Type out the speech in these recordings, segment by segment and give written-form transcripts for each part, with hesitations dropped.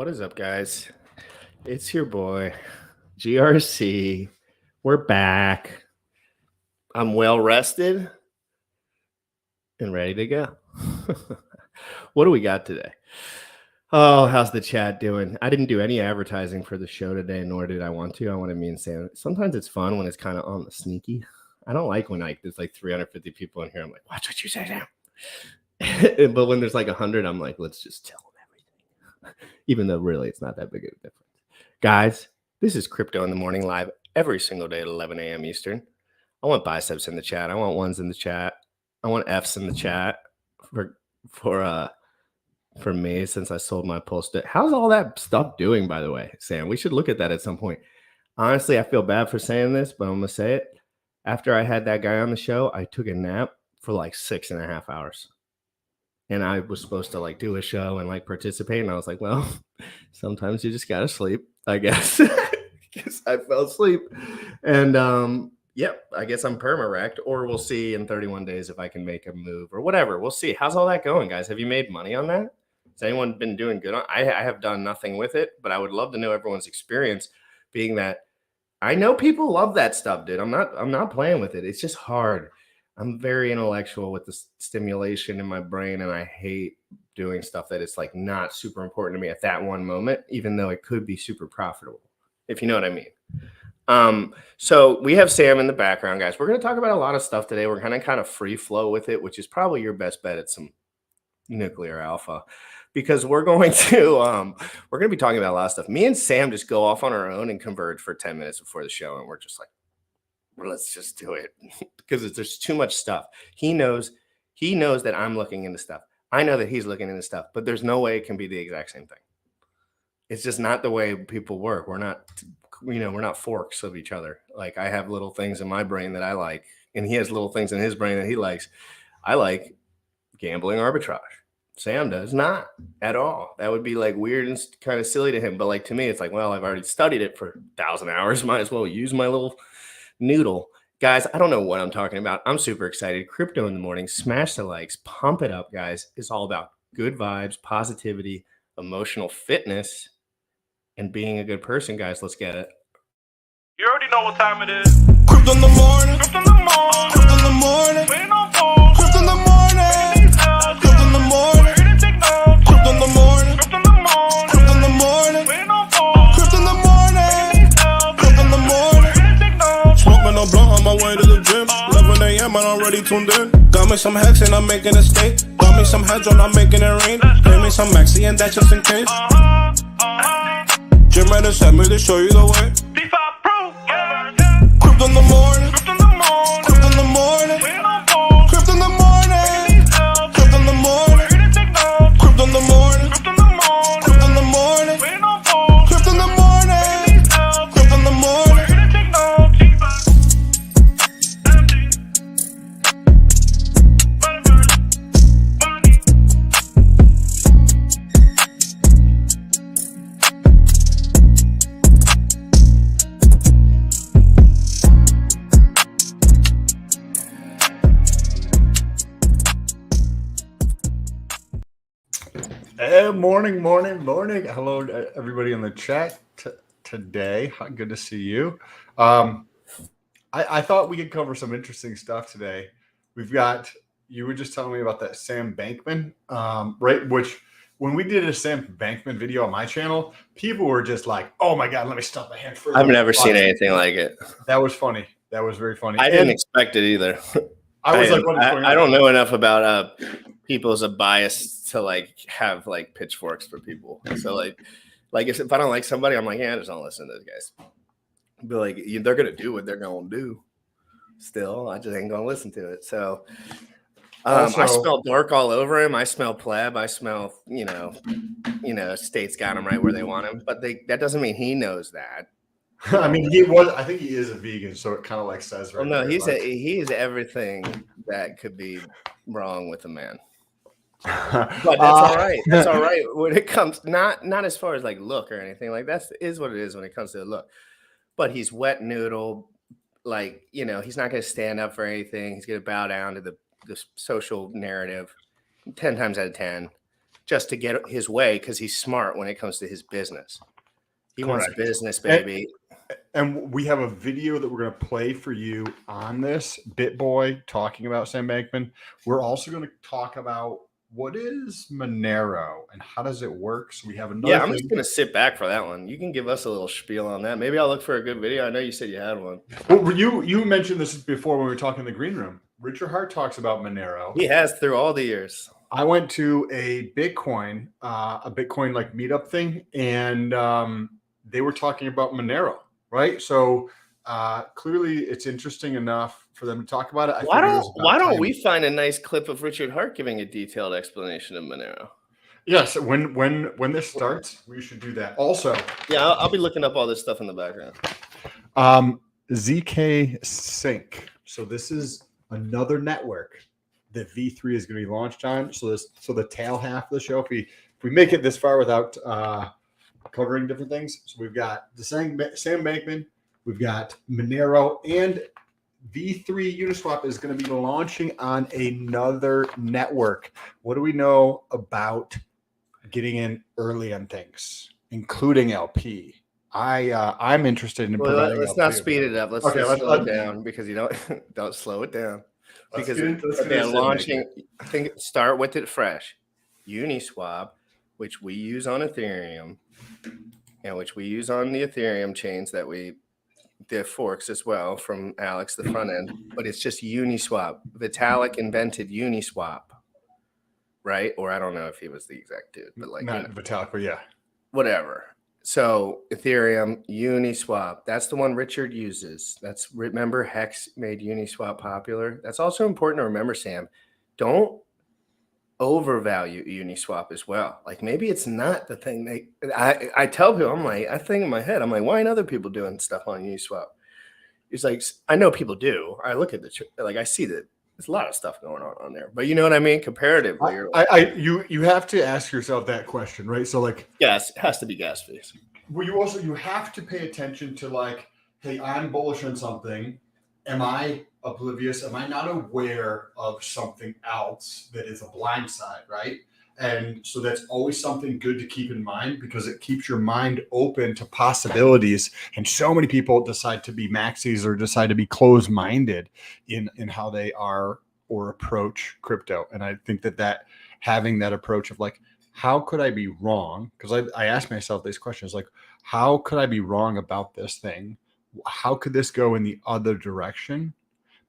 What is up, guys? It's your boy, GRC. We're back. I'm well rested and ready to go. What do we got today? Oh, how's the chat doing? I didn't do any advertising for the show today, nor did I want to. I wanted me and Sam. Sometimes it's fun when it's kind of on the sneaky. I don't like when there's like 350 people in here. I'm like, watch what you say now. But when there's like 100, I'm like, let's just tell them everything. Even though really it's not that big of a difference. Guys, this is Crypto in the Morning live every single day at 11 a.m. Eastern. I want biceps in the chat. I want ones in the chat. I want F's in the chat for me since I sold my Pulse. How's all that stuff doing, by the way, Sam? We should look at that at some point. Honestly, I feel bad for saying this, but I'm going to say it. After I had that guy on the show, I took a nap for like 6.5 hours. And I was supposed to like do a show and like participate. And I was like, well, sometimes you just got to sleep, I guess. Because I fell asleep. And yep, I guess I'm perma-wrecked. Or we'll see in 31 days if I can make a move or whatever. We'll see. How's all that going, guys? Have you made money on that? Has anyone been doing good on? I have done nothing with it, but I would love to know everyone's experience, being that I know people love that stuff, dude. I'm not playing with it. It's just hard. I'm very intellectual with the stimulation in my brain, and I hate doing stuff that is like not super important to me at that one moment, even though it could be super profitable, if you know what I mean. So we have Sam in the background, guys. We're going to talk about a lot of stuff today. We're going to kind of free flow with it, which is probably your best bet at some nuclear alpha, because we're going to be talking about a lot of stuff. Me and Sam just go off on our own and converge for 10 minutes before the show, and we're just like, let's just do it, because there's too much stuff. He knows that I'm looking into stuff. I know that he's looking into stuff, but there's no way it can be the exact same thing. It's just not the way people work. We're not forks of each other. Like, I have little things in my brain that I like, and he has little things in his brain that he likes. I like gambling arbitrage. Sam does not at all. That would be like weird and kind of silly to him. But like to me, it's like, well, I've already studied it for 1,000 hours. Might as well use my little noodle. Guys, I don't know what I'm talking about. I'm super excited. Crypto in the Morning. Smash the likes. Pump it up, guys. It's all about good vibes, positivity, emotional fitness, and being a good person, guys. Let's get it. You already know what time it is. Crypto in the morning. Crypto in the morning. Crypto in the morning. Waiting on phone. Crypto in the morning. Crypto in the morning. Ready to take notes. Crypto in the morning. Crypto in the morning. Crypto in the morning. Waiting on phone. Crypto in the morning. Crypto in the morning. Ready to take notes. Smoking a blunt on my way to the gym. 11 a.m. and I'm already tuned in. Got me some hacks and I'm making a stake. Got me some heads on, I'm making it rain. Pay me some maxi and that's just in case. GymRatCrypto sent me to show you the way. D5 Pro. Yeah. Crypto in the morning. Crypto in the morning. Crypto in the morning. Waiting on phone. Crypto in the morning. Crypto in the morning. Ready to take notes. Crypto in the morning. Crypto in the morning. Crypto in the morning. Waiting on phone. Crypto in the morning. Crypto in the morning. Ready to take notes. Morning. Hello, everybody in the chat today. Good to see you. I thought we could cover some interesting stuff today. We've got, you were just telling me about that Sam Bankman, right? Which when we did a Sam Bankman video on my channel, people were just like, oh my God, let me stuff my hand further. I've never seen anything like it. That was funny. That was very funny. I didn't expect it either. I was like, what is going on? I don't know enough about people's bias to like have like pitchforks for people. So like if I don't like somebody, I'm like, yeah, just don't listen to those guys. But like they're gonna do what they're gonna do. Still, I just ain't gonna listen to it. So I smell dark all over him. I smell pleb. I smell state's got him right where they want him. But that doesn't mean he knows that. I mean, I think he is a vegan, so it kind of like says right. Well, no, he is everything that could be wrong with a man. But that's all right. That's all right when it comes not as far as like look or anything. Like that is what it is when it comes to the look. But he's wet noodle, like he's not going to stand up for anything. He's going to bow down to the social narrative 10 times out of 10. just to get his way because he's smart when it comes to his business. He wants Correct. business, baby. And we have a video that we're going to play for you on this, BitBoy talking about Sam Bankman. We're also going to talk about what is Monero and how does it work. So we have another Yeah, I'm just going to sit back for that one. You can give us a little spiel on that. Maybe I'll look for a good video. I know you said you had one. Well, you mentioned this before when we were talking in the green room. Richard Hart talks about Monero. He has through all the years. I went to a Bitcoin like meetup thing, and they were talking about Monero, right? So clearly it's interesting enough for them to talk about it. Why don't we find a nice clip of Richard Hart giving a detailed explanation of Monero? Yes, when this starts, we should do that. Also, yeah, I'll be looking up all this stuff in the background. ZK Sync. So this is another network that V3 is going to be launched on. So the tail half of the show, if we make it this far without covering different things. So we've got the Sam Bankman, we've got Monero, and V3 Uniswap is going to be launching on another network. What do we know about getting in early on things, including LP? I'm interested in. Well, let's not speed it up. Let's slow it down because you don't slow it down. Because they're launching. I think start with it fresh. Uniswap, which we use on Ethereum, and which we use on the Ethereum chains the forks as well from Alex, the front end. But it's just Uniswap. Vitalik invented Uniswap, right? Or I don't know if he was the exact dude, but like not Vitalik, but yeah, whatever. So Ethereum, Uniswap, that's the one Richard uses. Remember Hex made Uniswap popular. That's also important to remember, Sam. Don't overvalue Uniswap as well. Like maybe it's not the thing I tell people, I think in my head, I'm like, why aren't other people doing stuff on Uniswap? It's like, I know people do. I look at I see that there's a lot of stuff going on there, but you know what I mean? Comparatively, you have to ask yourself that question, right? So like, yes, it has to be gas fees. Well, you have to pay attention to like, hey, I'm bullish on something. Am I oblivious? Am I not aware of something else that is a blind side, right? And so that's always something good to keep in mind because it keeps your mind open to possibilities. And so many people decide to be maxis or decide to be closed-minded in how they are or approach crypto. And I think that having that approach of like, how could I be wrong? Because I ask myself these questions like, how could I be wrong about this thing? How could this go in the other direction?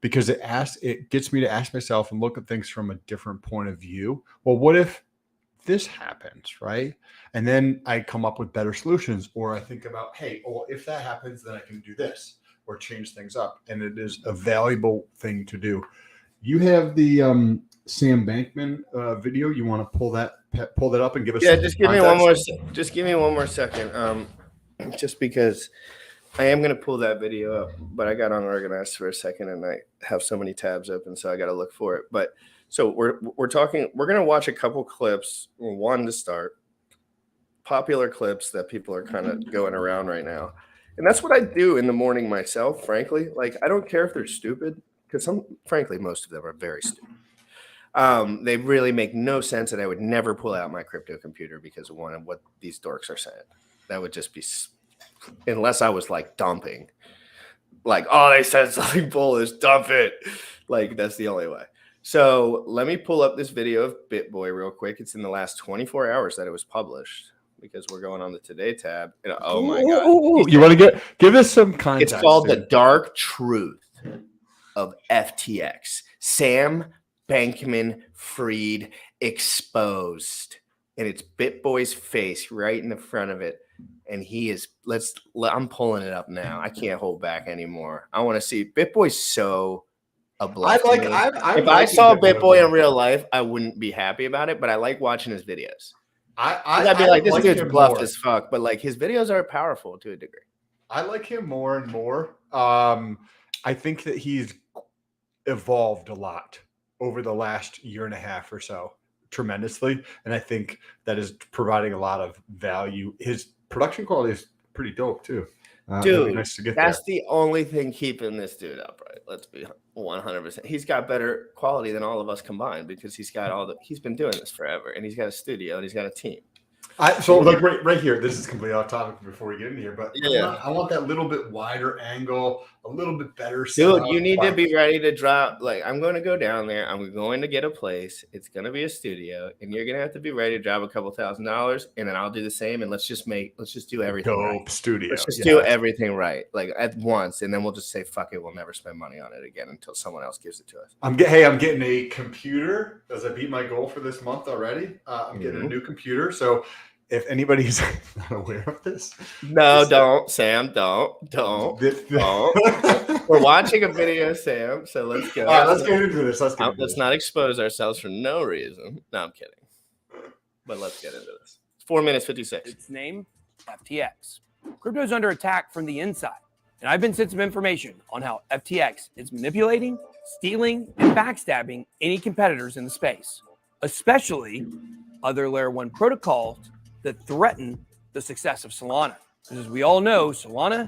Because it gets me to ask myself and look at things from a different point of view. Well, what if this happens, right? And then I come up with better solutions, or I think about, hey, well, if that happens, then I can do this or change things up. And it is a valuable thing to do. You have the Sam Bankman video. You want to pull that up and give us? Yeah, just give me one more. Just give me one more second. Just because I am going to pull that video up, but I got unorganized for a second and I have so many tabs open, so I got to look for it. But so we're going to watch a couple clips. One to start, popular clips that people are kind of going around right now. And that's what I do in the morning myself, frankly. Like, I don't care if they're stupid because frankly, most of them are very stupid. They really make no sense and I would never pull out my crypto computer because of one of what these dorks are saying. That would just be, unless I was like dumping, like, oh, they said something bullish, dump it. Like, that's the only way. So let me pull up this video of BitBoy real quick. It's in the last 24 hours that it was published because we're going on the Today tab. And, oh my God. You want to give us some context? It's called The Dark Truth of FTX. Sam Bankman Fried exposed. And it's BitBoy's face right in the front of it. And he is, I'm pulling it up now. I can't hold back anymore. I want to see BitBoy's so uplifting. If I saw BitBoy in real life, I wouldn't be happy about it, but I like watching his videos. I'd be like, this dude's bluffed as fuck, but like his videos are powerful to a degree. I like him more and more. I think that he's evolved a lot over the last year and a half or so, tremendously. And I think that is providing a lot of value. His production quality is pretty dope too. It'd be Dude, nice to get there. that's the only thing keeping this dude upright. Let's be 100%. He's got better quality than all of us combined because he's been doing this forever, and he's got a studio and he's got a team. So like right here, this is completely off topic before we get into here, but Yeah. I want that little bit wider angle, a little bit better. Dude, you need to be ready to drop. Like, I'm going to go down there. I'm going to get a place. It's going to be a studio, and you're going to have to be ready to drop a couple $1,000s, and then I'll do the same. And let's just do everything dope right. studio. Let's just do everything right, like at once, and then we'll just say fuck it. We'll never spend money on it again until someone else gives it to us. I'm getting a computer as I beat my goal for this month already. I'm getting a new computer, so. If anybody's not aware of this, don't, Sam, don't. We're watching a video, Sam. So let's go. All right, let's get into this. Let's not expose ourselves for no reason. No, I'm kidding. But let's get into this. 4 minutes 56. Its name, FTX. Crypto is under attack from the inside, and I've been sent some information on how FTX is manipulating, stealing, and backstabbing any competitors in the space, especially other layer 1 protocols that threaten the success of Solana. Because as we all know, Solana.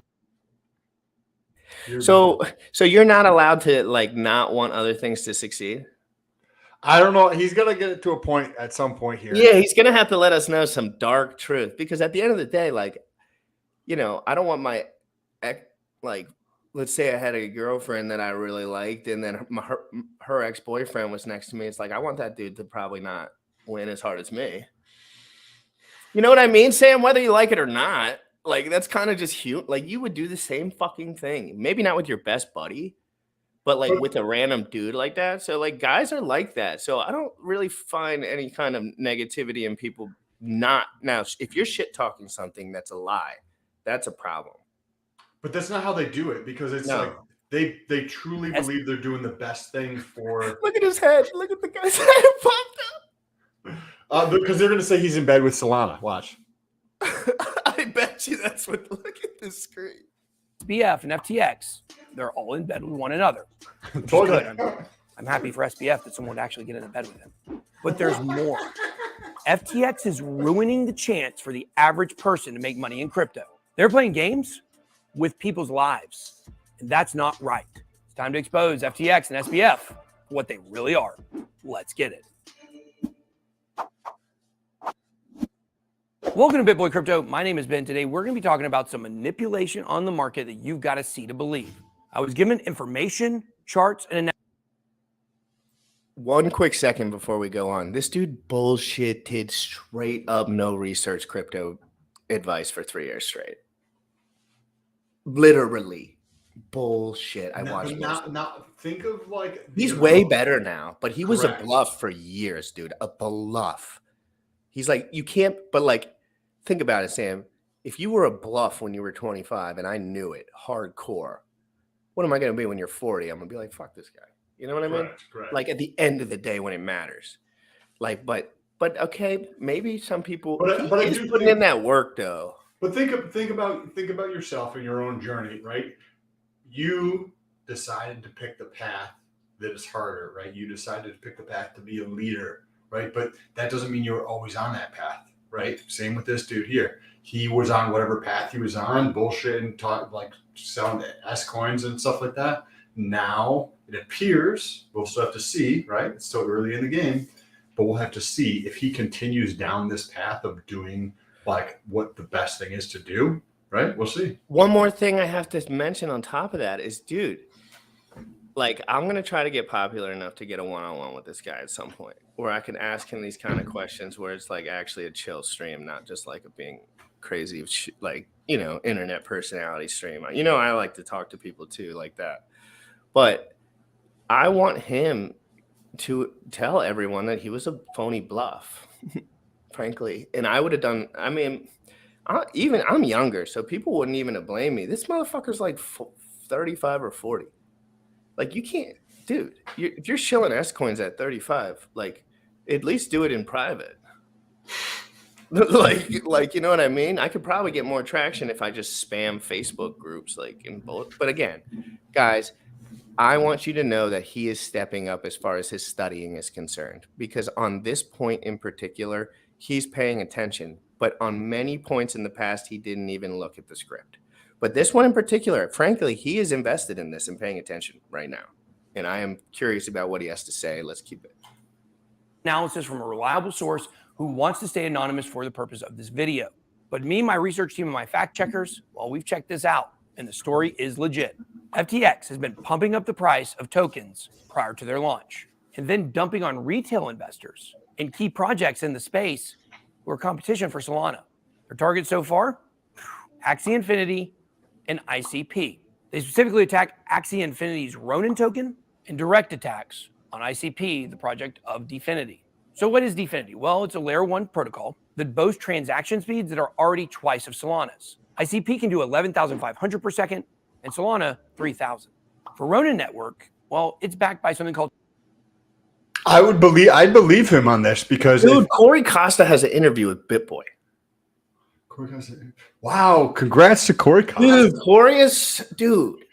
So you're not allowed to like not want other things to succeed? I don't know. He's gonna get it to a point at some point here. Yeah, he's gonna have to let us know some dark truth, because at the end of the day, like, you know, I don't want my like, let's say I had a girlfriend that I really liked, and then her ex-boyfriend was next to me. It's like, I want that dude to probably not win as hard as me. You know what I mean, Sam? Whether you like it or not, like, that's kind of just huge. Like, you would do the same fucking thing. Maybe not with your best buddy, but like with a random dude like that. So like, guys are like that. So I don't really find any kind of negativity in people not. Now, if you're shit talking something that's a lie, that's a problem. But that's not how they do it, because it's like they truly believe they're doing the best thing for. Look at his head. Look at the guy's head popped up. Because they're going to say he's in bed with Solana. Watch. I bet you that's what. Look at this screen. SBF and FTX, they're all in bed with one another. I'm happy for SBF that someone would actually get into bed with him. But there's more. FTX is ruining the chance for the average person to make money in crypto. They're playing games with people's lives, and that's not right. It's time to expose FTX and SBF for what they really are. Let's get it. Welcome to BitBoy Crypto. My name is Ben. Today, we're going to be talking about some manipulation on the market that you've got to see to believe. I was given information, charts, and analysis. One quick second before we go on. This dude bullshitted straight up, no research crypto advice for 3 years straight. Literally bullshit. I watched. Now think of like he's way better now, but he was a bluff for years, dude. A bluff. He's like, you can't, but like, think about it, Sam. If you were a bluff when you were 25 and I knew it hardcore, what am I going to be when you're 40? I'm going to be like, fuck this guy. You know what I mean? Correct. Like, at the end of the day when it matters. Like, but okay, maybe some people, but he's putting in that work though. But think about yourself and your own journey, right? You decided to pick the path that is harder, right? You decided to pick the path to be a leader, right? But that doesn't mean you were always on that path, right? Same with this dude here. He was on whatever path he was on, bullshit and like selling S coins and stuff like that. Now it appears, we'll still have to see, right? It's still early in the game, but we'll have to see if he continues down this path of doing like what the best thing is to do, right? We'll see. One more thing I have to mention on top of that is, dude, like, I'm going to try to get popular enough to get a one-on-one with this guy at some point where I can ask him these kind of questions where it's like actually a chill stream, not just like a being crazy, like, you know, internet personality stream. You know, I like to talk to people too like that. But I want him to tell everyone that he was a phony bluff, frankly. And I would have done, I mean, I'm younger, so people wouldn't even have blamed me. This motherfucker's like 35 or 40. Like, you can't, dude, if you're shilling S coins at 35, like, at least do it in private. like, you know what I mean? I could probably get more traction if I just spam Facebook groups, like, in both. But again, guys, I want you to know that he is stepping up as far as his studying is concerned, because on this point in particular, he's paying attention. But on many points in the past, he didn't even look at the script. But this one in particular, frankly, he is invested in this and paying attention right now. And I am curious about what he has to say. Let's keep it. Analysis from a reliable source who wants to stay anonymous for the purpose of this video. But me, my research team, and my fact checkers, well, we've checked this out, and the story is legit. FTX has been pumping up the price of tokens prior to their launch, and then dumping on retail investors and key projects in the space who are competition for Solana. Their targets so far? Axie Infinity and ICP. They specifically attack Axie Infinity's Ronin token and direct attacks on ICP, the project of Dfinity. So what is Dfinity? Well, it's a layer 1 protocol that boasts transaction speeds that are already twice of Solana's. ICP can do 11,500 per second, and Solana 3,000. For Ronin Network, well, it's backed by something called. I'd believe him on this because Dude, Corey Costa has an interview with BitBoy. Wow! Congrats to Corey Costa. Dude, Corey is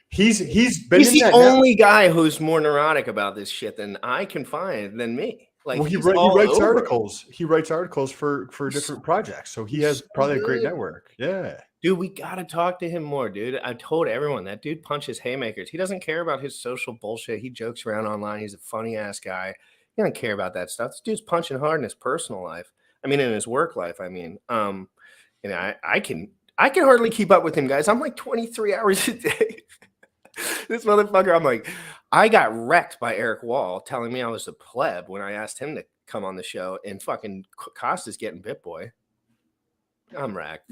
He's the only guy who's more neurotic about this shit than I can find than me. Like, well, he writes articles. He writes articles for different projects, so he has probably a great network. Yeah. Dude, we got to talk to him more, dude. I told everyone that dude punches haymakers. He doesn't care about his social bullshit. He jokes around online. He's a funny ass guy. He doesn't care about that stuff. This dude's punching hard in his personal life. I mean, in his work life. I mean, you know, I can hardly keep up with him, guys. I'm like 23 hours a day. This motherfucker, I'm like, I got wrecked by Eric Wall telling me I was a pleb when I asked him to come on the show, and fucking Costa's getting BitBoy. I'm wrecked.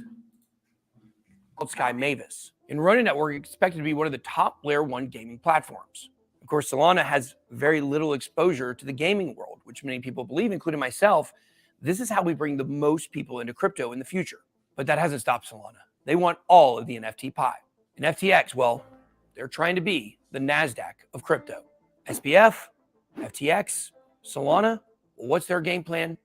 Sky Mavis. And Ronin Network is expected to be one of the top layer 1 gaming platforms. Of course, Solana has very little exposure to the gaming world, which many people believe, including myself. This is how we bring the most people into crypto in the future. But that hasn't stopped Solana. They want all of the NFT pie. And FTX, well, they're trying to be the NASDAQ of crypto. SPF, FTX, Solana, well, what's their game plan?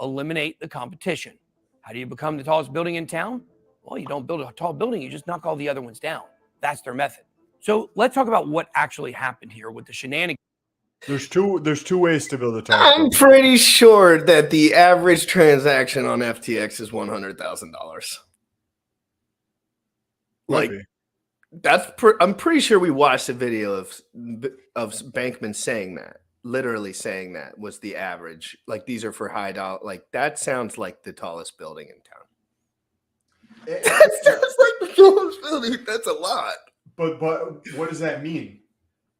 Eliminate the competition. How do you become the tallest building in town? Well, you don't build a tall building, you just knock all the other ones down. That's their method. So let's talk about what actually happened here with the shenanigans. There's two ways to build a tall I'm building. pretty sure that the average transaction on FTX is $100,000. Like, I'm pretty sure we watched a video of Bankman saying that, literally saying that was the average. Like, these are for high dollar. Like, that sounds like the tallest building in town. That sounds like the tallest building. That's a lot. But what does that mean?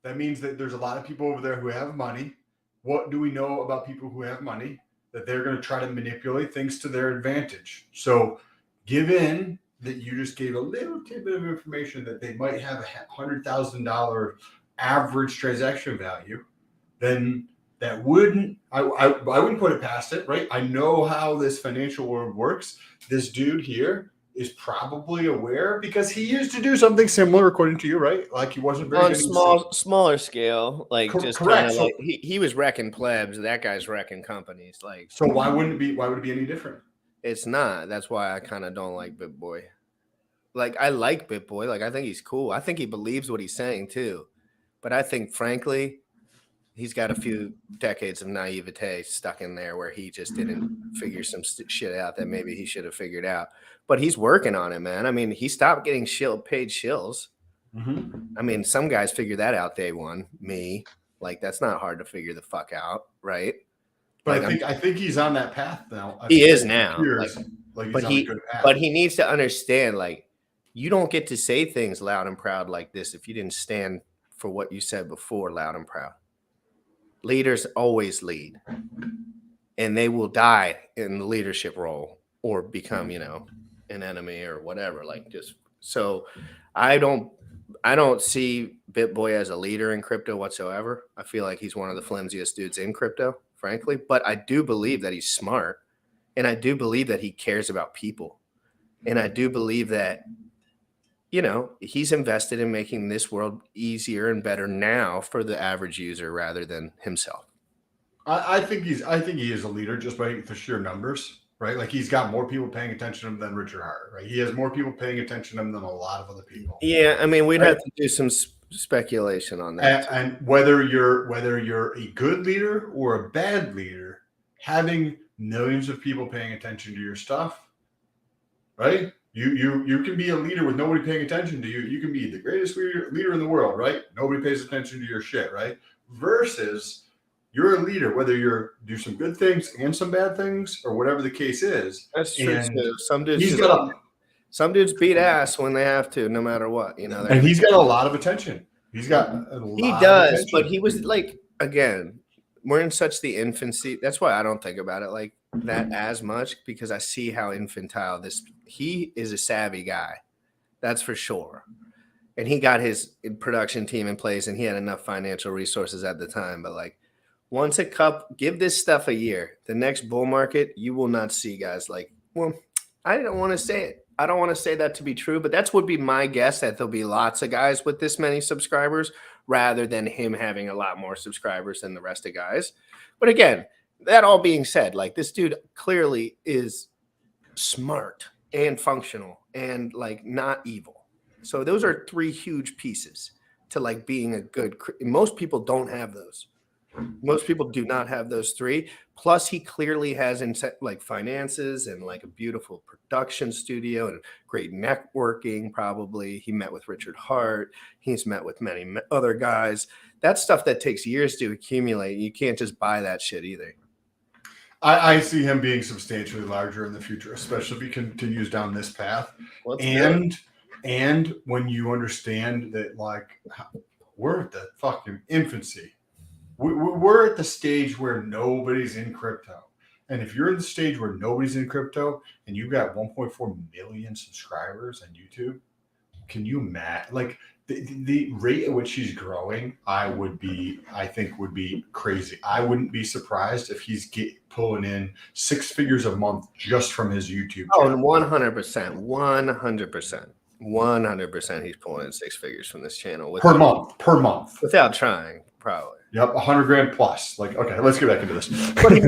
That means that there's a lot of people over there who have money. What do we know about people who have money? That they're going to try to manipulate things to their advantage. So given that you just gave a little tidbit of information that they might have a $100,000 average transaction value, then that wouldn't, I wouldn't put it past it, right? I know how this financial world works. This dude here is probably aware because he used to do something similar, according to you, right? Like he wasn't very on smaller scale, like just correct. Kinda like he was wrecking plebs. That guy's wrecking companies. Like, so why would it be any different? It's not. That's why I kind of don't like BitBoy. Like, I like BitBoy. Like, I think he's cool. I think he believes what he's saying too. But I think, frankly, he's got a few decades of naivete stuck in there where he just didn't figure some shit out that maybe he should have figured out. But he's working on it, man. I mean, he stopped getting paid shills. Mm-hmm. I mean, some guys figure that out day one. Me, like, that's not hard to figure the fuck out, right? But like, I think he's on that path now. He is now. But he needs to understand, like, you don't get to say things loud and proud like this if you didn't stand for what you said before, loud and proud. Leaders always lead, and they will die in the leadership role or become, you know, an enemy or whatever. Like, just so I don't see BitBoy as a leader in crypto whatsoever. I feel like he's one of the flimsiest dudes in crypto, frankly. But I do believe that he's smart, and I do believe that he cares about people, and I do believe that, you know, he's invested in making this world easier and better now for the average user rather than himself. I think he is a leader just by the sheer numbers, right? Like, he's got more people paying attention to him than Richard Hart, right? He has more people paying attention to him than a lot of other people. Yeah, I mean, we'd have to do some speculation on that. And whether you're a good leader or a bad leader, having millions of people paying attention to your stuff, right? You can be a leader with nobody paying attention to you. You can be the greatest leader in the world, right? Nobody pays attention to your shit, right? Versus you're a leader, whether you're do some good things and some bad things or whatever the case is. That's true And too. Some dudes he's just, got some dudes beat ass when they have to, no matter what. You know, and he's got a lot of attention. He's got a lot he of does, attention. but he was like, again, we're in such the infancy. That's why I don't think about it like that as much, because I see how infantile this. He is a savvy guy, that's for sure, and he got his production team in place, and he had enough financial resources at the time. But like, once a cup, give this stuff a year. The next bull market, you will not see guys like. Well, I don't want to say it. I don't want to say that to be true, but that's would be my guess, that there'll be lots of guys with this many subscribers rather than him having a lot more subscribers than the rest of guys. But again, that all being said, like, this dude clearly is smart and functional and like not evil. So those are three huge pieces to like being a good. Most people don't have those. Most people do not have those three. Plus, he clearly has like finances and like a beautiful production studio and great networking. Probably he met with Richard Hart. He's met with many other guys. That's stuff that takes years to accumulate. You can't just buy that shit either. I see him being substantially larger in the future, especially if he continues down this path. And when you understand that, like, we're at the fucking infancy. We're at the stage where nobody's in crypto. And if you're in the stage where nobody's in crypto and you've got 1.4 million subscribers on YouTube, can you imagine? Like, the rate at which he's growing, I think would be crazy. I wouldn't be surprised if he's pulling in 6 figures a month just from his YouTube channel. Oh, and 100%, 100%, he's pulling in 6 figures from this channel per month, without trying, probably. Yep, 100 grand plus. Like, okay, let's get back into this. But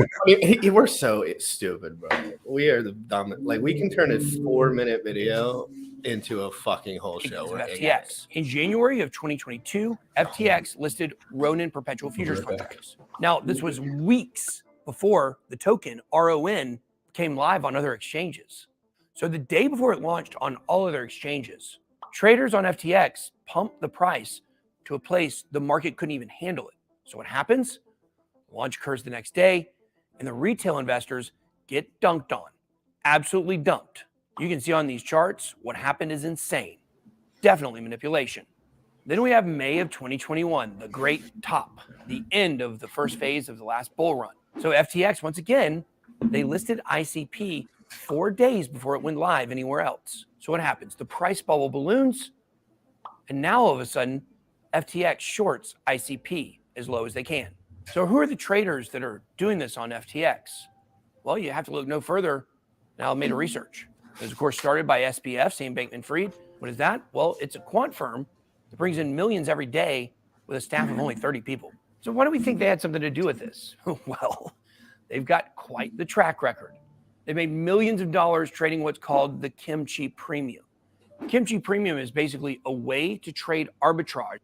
we're so stupid, bro. We are the dumb. Like, we can turn a 4-minute video into a fucking whole show. FTX. In January of 2022, FTX listed Ronin perpetual futures contracts. Now, this was weeks before the token RON came live on other exchanges. So the day before it launched on all other exchanges, traders on FTX pumped the price to a place the market couldn't even handle it. So what happens? Launch occurs the next day, and the retail investors get dunked on. Absolutely dunked. You can see on these charts, what happened is insane. Definitely manipulation. Then we have May of 2021, the great top, the end of the first phase of the last bull run. So FTX, once again, they listed ICP 4 days before it went live anywhere else. So what happens? The price bubble balloons, and now all of a sudden, FTX shorts ICP as low as they can. So who are the traders that are doing this on FTX? Well, you have to look no further. Now I've made a research. It was, of course, started by SBF, Sam Bankman-Fried. What is that? Well, it's a quant firm that brings in millions every day with a staff of only 30 people. So why do we think they had something to do with this? Well, they've got quite the track record. They made millions of dollars trading what's called the kimchi premium. Kimchi premium is basically a way to trade arbitrage.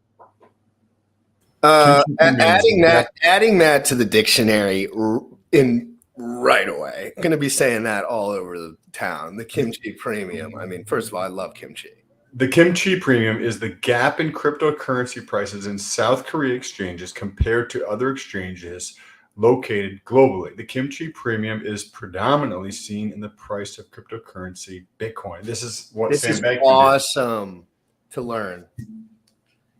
Adding that to the dictionary in right away. I'm going to be saying that all over the town. The kimchi premium. I mean, first of all, I love kimchi. The kimchi premium is the gap in cryptocurrency prices in South Korea exchanges compared to other exchanges located globally. The kimchi premium is predominantly seen in the price of cryptocurrency Bitcoin. This is awesome to learn.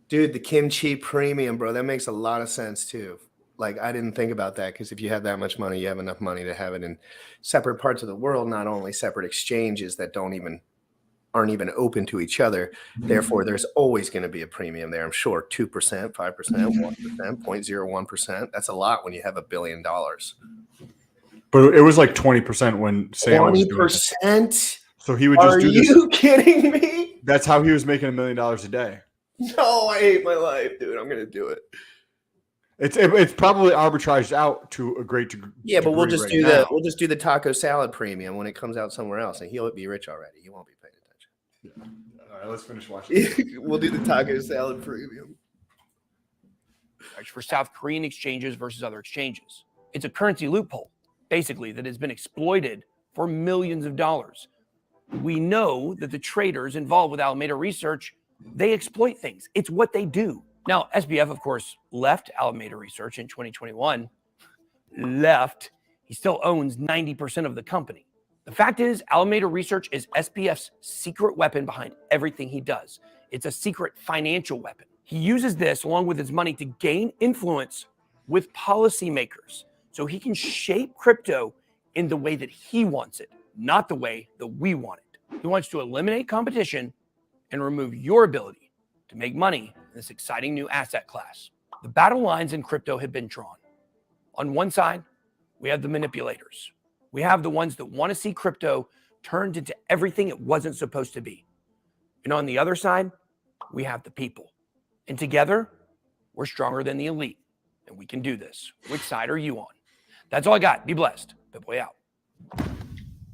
Dude, the kimchi premium, bro, that makes a lot of sense too. Like, I didn't think about that, because if you have that much money, you have enough money to have it in separate parts of the world, not only separate exchanges that aren't even open to each other. Therefore, there's always going to be a premium there. I'm sure 2%, 5%, 1%, 0.01%. That's a lot when you have $1 billion. But it was like 20% when Sam was doing it. 20%? So he would just do this. Are you kidding me? That's how he was making $1 million a day. No, I hate my life, dude. I'm gonna do it. It's probably arbitraged out to a great degree. Yeah, but we'll just do the taco salad premium when it comes out somewhere else, and he'll be rich already. He won't be paying attention. Yeah. All right, let's finish watching. We'll do the taco salad premium for South Korean exchanges versus other exchanges. It's a currency loophole, basically, that has been exploited for millions of dollars. We know that the traders involved with Alameda Research, they exploit things. It's what they do. Now, SBF, of course, left Alameda Research in 2021. Left. He still owns 90% of the company. The fact is, Alameda Research is SBF's secret weapon behind everything he does. It's a secret financial weapon. He uses this along with his money to gain influence with policymakers so he can shape crypto in the way that he wants it, not the way that we want it. He wants to eliminate competition and remove your ability to make money in this exciting new asset class. The battle lines in crypto have been drawn. On one side, we have the manipulators. We have the ones that want to see crypto turned into everything it wasn't supposed to be. And on the other side, we have the people. And together, we're stronger than the elite. And we can do this. Which side are you on? That's all I got. Be blessed. BitBoy out.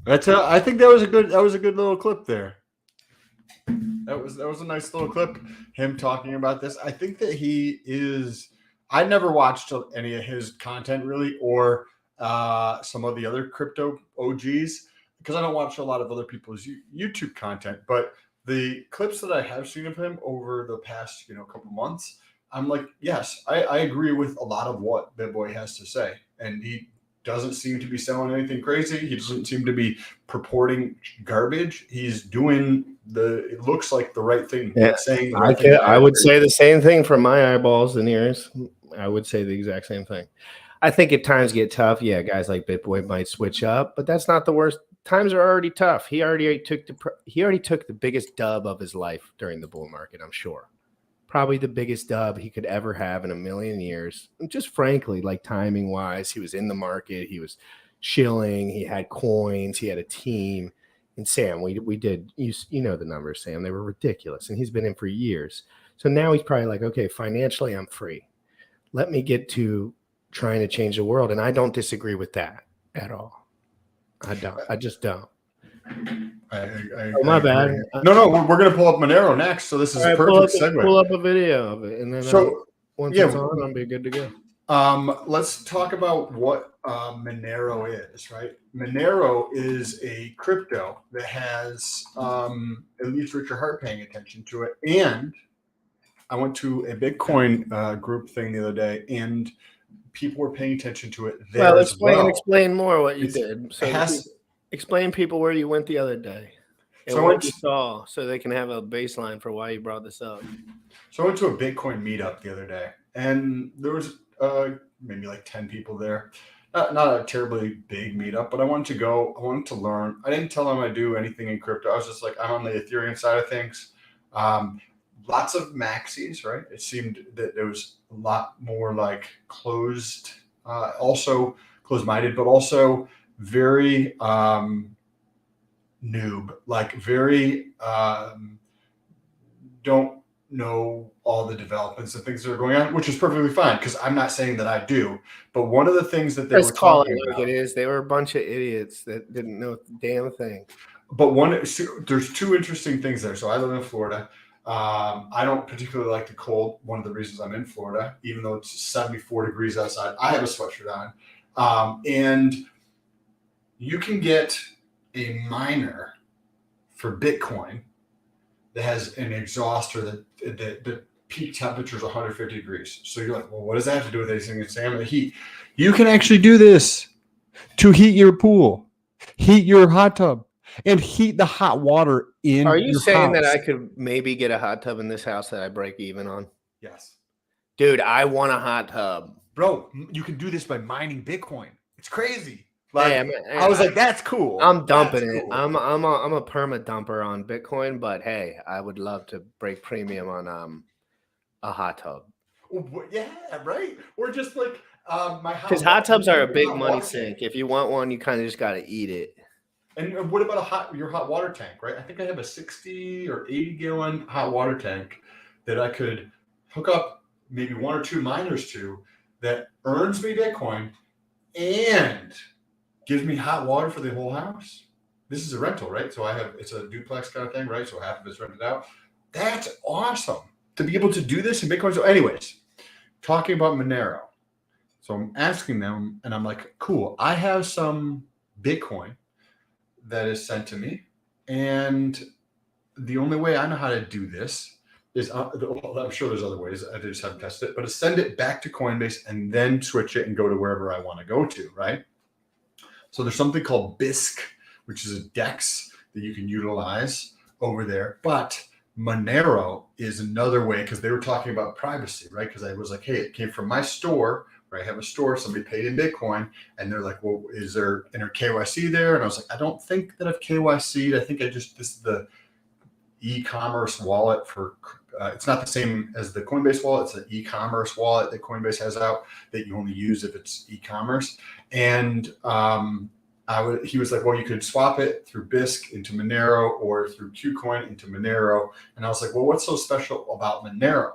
I think that was a good little clip there. That was a nice little clip. Him talking about this. I think that he is. I never watched any of his content really, or some of the other crypto OGs, because I don't watch a lot of other people's YouTube content. But the clips that I have seen of him over the past couple months, I'm like, yes, I agree with a lot of what BitBoy has to say, and he doesn't seem to be selling anything crazy. He doesn't seem to be purporting garbage. He's doing it looks like the right thing. Yeah, saying I would say the same thing from my eyeballs and ears. I would say the exact same thing. I think at times get tough. Yeah, guys like BitBoy might switch up, but that's not the worst. Times are already tough. He already took the biggest dub of his life during the bull market, I'm sure. Probably the biggest dub he could ever have in a million years. And just frankly, like timing wise, he was in the market, he was chilling, he had coins, he had a team. And Sam, we did, you know the numbers, Sam, they were ridiculous. And he's been in for years. So now he's probably like, okay, financially I'm free. Let me get to trying to change the world. And I don't disagree with that at all. I don't. I just don't. My bad. No, we're going to pull up Monero next. So this is a perfect segue. Pull up a video of it. And then once it's on, I'll be good to go. Let's talk about what Monero is, right? Monero is a crypto that has at least Richard Hart paying attention to it. And I went to a Bitcoin group thing the other day, and people were paying attention to it there. Well, explain more what you did. So explain people where you went the other day and so what you saw, so they can have a baseline for why you brought this up. So I went to a Bitcoin meetup the other day, and there was maybe like 10 people there. Not a terribly big meetup, but I wanted to go. I wanted to learn. I didn't tell them I do anything in crypto. I was just like, I'm on the Ethereum side of things. Lots of maxis, right? It seemed that there was a lot more like closed, also closed-minded, but also very noob, like very don't know all the developments and things that are going on, which is perfectly fine, because I'm not saying that I do. But one of the things that they were talking about, they were a bunch of idiots that didn't know the damn thing. But there's two interesting things there. So I live in Florida. I don't particularly like the cold. One of the reasons I'm in Florida, even though it's 74 degrees outside, I have a sweatshirt on. And you can get a miner for Bitcoin that has an exhauster that peak temperature is 150 degrees. So you're like, well, what does that have to do with anything? It's the heat. You can actually do this to heat your pool, heat your hot tub, and heat the hot water in. Are you saying house. that I could maybe get a hot tub in this house that I break even on? Yes. Dude, I want a hot tub. Bro, you can do this by mining Bitcoin. It's crazy. Like, I was like, that's cool. I'm dumping it. I'm a perma dumper on Bitcoin, but hey, I would love to break premium on a hot tub. Yeah, right. Or just like my house. Because hot tubs are a big money sink. If you want one, you kind of just got to eat it. And what about your hot water tank, right? I think I have a 60 or 80 gallon hot water tank that I could hook up maybe one or two miners to that earns me Bitcoin and gives me hot water for the whole house. This is a rental, right? So it's a duplex kind of thing, right? So half of it's rented out. That's awesome to be able to do this in Bitcoin. So anyways, talking about Monero. So I'm asking them and I'm like, cool, I have some Bitcoin that is sent to me, And the only way I know how to do this is, I'm sure there's other ways. I just haven't tested it, but to send it back to Coinbase and then switch it and go to wherever I want to go to, right? So there's something called BISC, which is a DEX that you can utilize over there. But Monero is another way, because they were talking about privacy, right? Because I was like, hey, it came from my store, right? I have a store, somebody paid in Bitcoin, and they're like, well, is there enter KYC there? And I was like, I don't think that I've KYC'd. I think this is the e-commerce wallet for, it's not the same as the Coinbase wallet. It's an e-commerce wallet that Coinbase has out that you only use if it's e-commerce. And he was like, well, you could swap it through BISC into Monero or through KuCoin into Monero. And I was like, well, what's so special about Monero?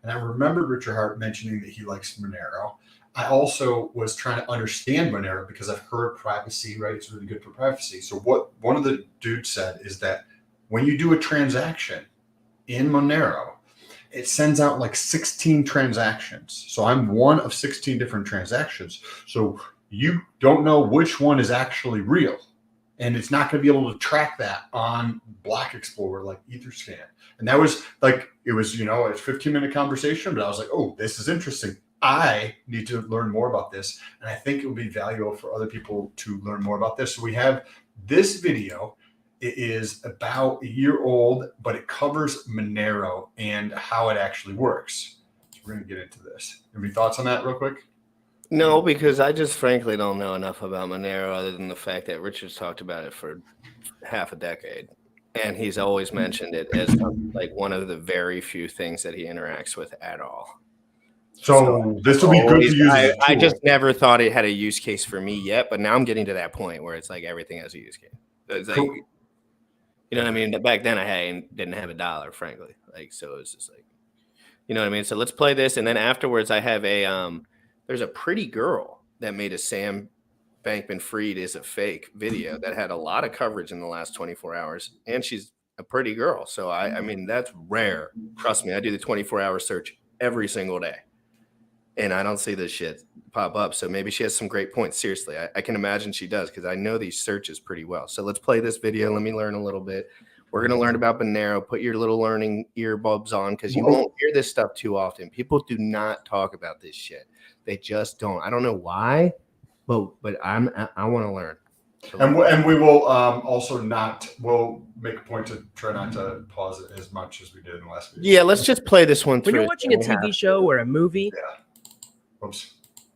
And I remembered Richard Hart mentioning that he likes Monero. I also was trying to understand Monero because I've heard privacy, right? It's really good for privacy. So what one of the dudes said is that when you do a transaction in Monero, it sends out like 16 transactions. So I'm one of 16 different transactions. So you don't know which one is actually real. And it's not going to be able to track that on Block Explorer like Etherscan. And that was like, it was, a 15-minute conversation, but I was like, oh, this is interesting. I need to learn more about this. And I think it will be valuable for other people to learn more about this. So we have this video. It is about a year old, but it covers Monero and how it actually works. So we're going to get into this. Any thoughts on that real quick? No, because I just frankly don't know enough about Monero other than the fact that Richard's talked about it for half a decade. And he's always mentioned it as like one of the very few things that he interacts with at all. So this will be good to use. I just never thought it had a use case for me yet, but now I'm getting to that point where it's like everything has a use case. It's like, you know what I mean? Back then I didn't have $1, frankly. Like, so it was just like, you know what I mean? So let's play this. And then afterwards I have there's a pretty girl that made a Sam Bankman-Fried is a fake video that had a lot of coverage in the last 24 hours. And she's a pretty girl. So I mean, that's rare. Trust me. I do the 24-hour search every single day. And I don't see this shit pop up. So maybe she has some great points. Seriously, I can imagine she does because I know these searches pretty well. So let's play this video. Let me learn a little bit. We're going to learn about Monero. Put your little learning earbuds on because you won't hear this stuff too often. People do not talk about this shit. They just don't. I don't know why, but I want to learn. So and we will also we'll make a point to try not to pause it as much as we did in the last video. Yeah, let's just play this one through. When you're watching a TV show or a movie, Oops.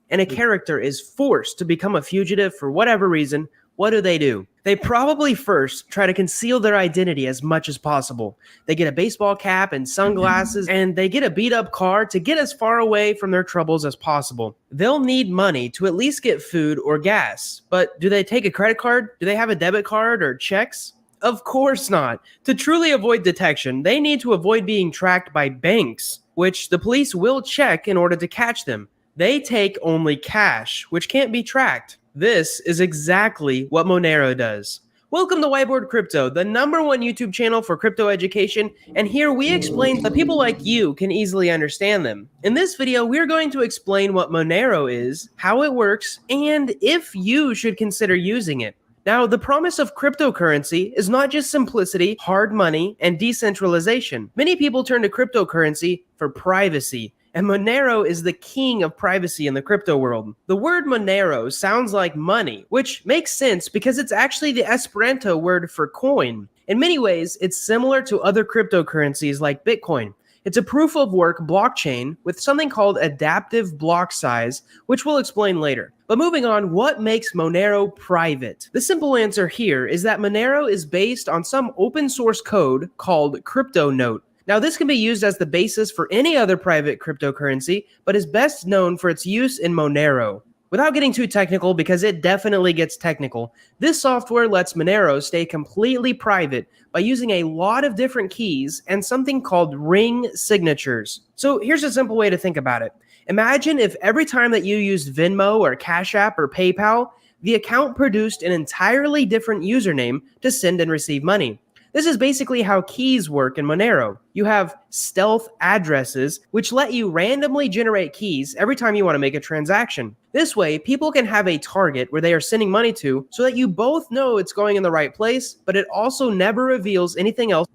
and a character is forced to become a fugitive for whatever reason, what do? They probably first try to conceal their identity as much as possible. They get a baseball cap and sunglasses, and they get a beat-up car to get as far away from their troubles as possible. They'll need money to at least get food or gas. But do they take a credit card? Do they have a debit card or checks? Of course not. To truly avoid detection, they need to avoid being tracked by banks, which the police will check in order to catch them. They take only cash, which can't be tracked. This is exactly what Monero does. Welcome to Whiteboard Crypto, the #1 YouTube channel for crypto education, and here we explain so people like you can easily understand them. In this video, we're going to explain what Monero is, how it works, and if you should consider using it. Now, the promise of cryptocurrency is not just simplicity, hard money, and decentralization. Many people turn to cryptocurrency for privacy. And Monero is the king of privacy in the crypto world. The word Monero sounds like money, which makes sense because it's actually the Esperanto word for coin. In many ways, it's similar to other cryptocurrencies like Bitcoin. It's a proof-of-work blockchain with something called adaptive block size, which we'll explain later. But moving on, what makes Monero private? The simple answer here is that Monero is based on some open source code called CryptoNote. Now, this can be used as the basis for any other private cryptocurrency, but is best known for its use in Monero. Without getting too technical, because it definitely gets technical, this software lets Monero stay completely private by using a lot of different keys and something called ring signatures. So here's a simple way to think about it. Imagine if every time that you used Venmo or Cash App or PayPal, the account produced an entirely different username to send and receive money. This is basically how keys work in Monero. You have stealth addresses, which let you randomly generate keys every time you want to make a transaction. This way, people can have a target where they are sending money to so that you both know it's going in the right place, but it also never reveals anything else.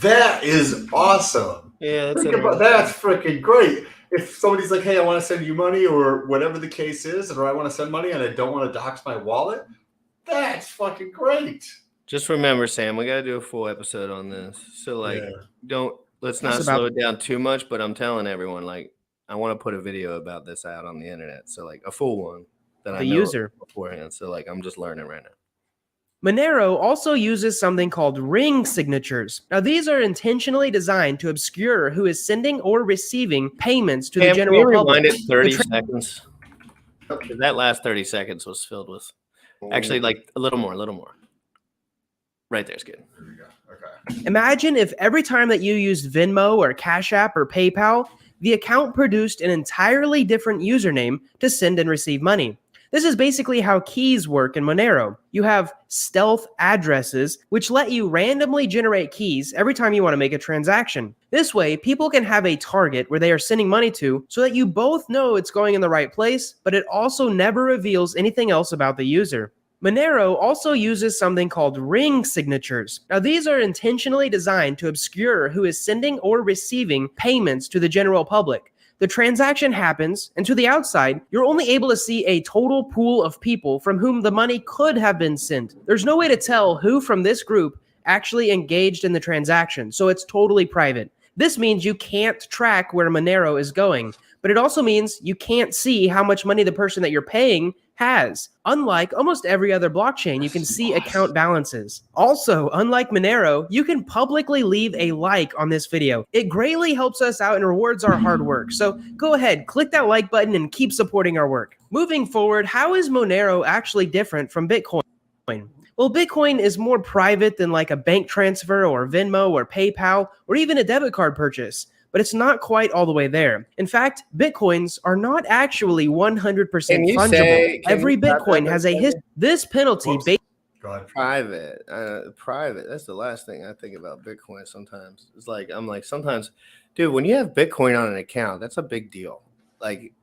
That is awesome. Yeah, That's freaking great. If somebody's like, hey, I want to send you money or whatever the case is, or I want to send money and I don't want to dox my wallet, that's fucking great. Just remember, Sam, we got to do a full episode on this. So, like, let's not slow it down too much, but I'm telling everyone, like, I want to put a video about this out on the internet. So, like, a full one that I know user beforehand. So, like, I'm just learning right now. Monero also uses something called ring signatures. Now, these are intentionally designed to obscure who is sending or receiving payments to the general public. Can we rewind it 30 seconds? Because that last 30 seconds was filled with, actually, like, a little more. Right there's good. There we go. Okay. Imagine if every time that you used Venmo or Cash App or PayPal, the account produced an entirely different username to send and receive money. This is basically how keys work in Monero. You have stealth addresses, which let you randomly generate keys every time you want to make a transaction. This way, people can have a target where they are sending money to so that you both know it's going in the right place, but it also never reveals anything else about the user. Monero also uses something called ring signatures. Now, these are intentionally designed to obscure who is sending or receiving payments to the general public. The transaction happens, and to the outside, you're only able to see a total pool of people from whom the money could have been sent. There's no way to tell who from this group actually engaged in the transaction, so it's totally private. This means you can't track where Monero is going, but it also means you can't see how much money the person that you're paying has. Unlike almost every other blockchain, you can see account balances. Also, unlike Monero, you can publicly leave a like on this video. It greatly helps us out and rewards our hard work. So go ahead, click that like button and keep supporting our work. Moving forward, how is Monero actually different from Bitcoin? Well, Bitcoin is more private than like a bank transfer or Venmo or PayPal or even a debit card purchase. But it's not quite all the way there. In fact, Bitcoins are not actually 100% fungible. Every Bitcoin has a history. This penalty private. That's the last thing I think about Bitcoin sometimes. It's like, I'm like, sometimes, dude, when you have Bitcoin on an account, that's a big deal. Like,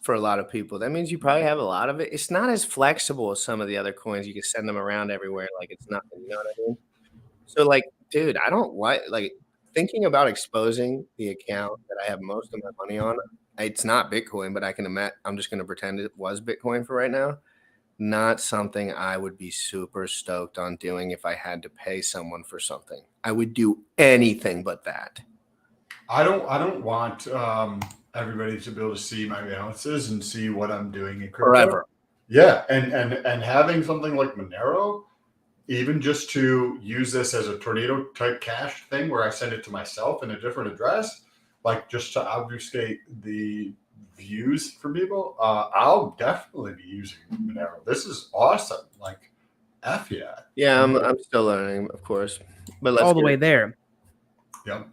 for a lot of people, that means you probably have a lot of it. It's not as flexible as some of the other coins. You can send them around everywhere like it's nothing. You know what I mean? So, like, dude, I don't like thinking about exposing the account that I have most of my money on. It's not Bitcoin, but I can imagine. I'm just going to pretend it was Bitcoin for right now. Not something I would be super stoked on doing if I had to pay someone for something. I would do anything but that. I don't want everybody to be able to see my balances and see what I'm doing in crypto. Forever. Yeah, and having something like Monero, even just to use this as a tornado type cash thing where I send it to myself in a different address, like just to obfuscate the views for people, I'll definitely be using Monero. This is awesome. Like, F yeah. Yeah, I'm still learning, of course. But let's all the way there. Yep.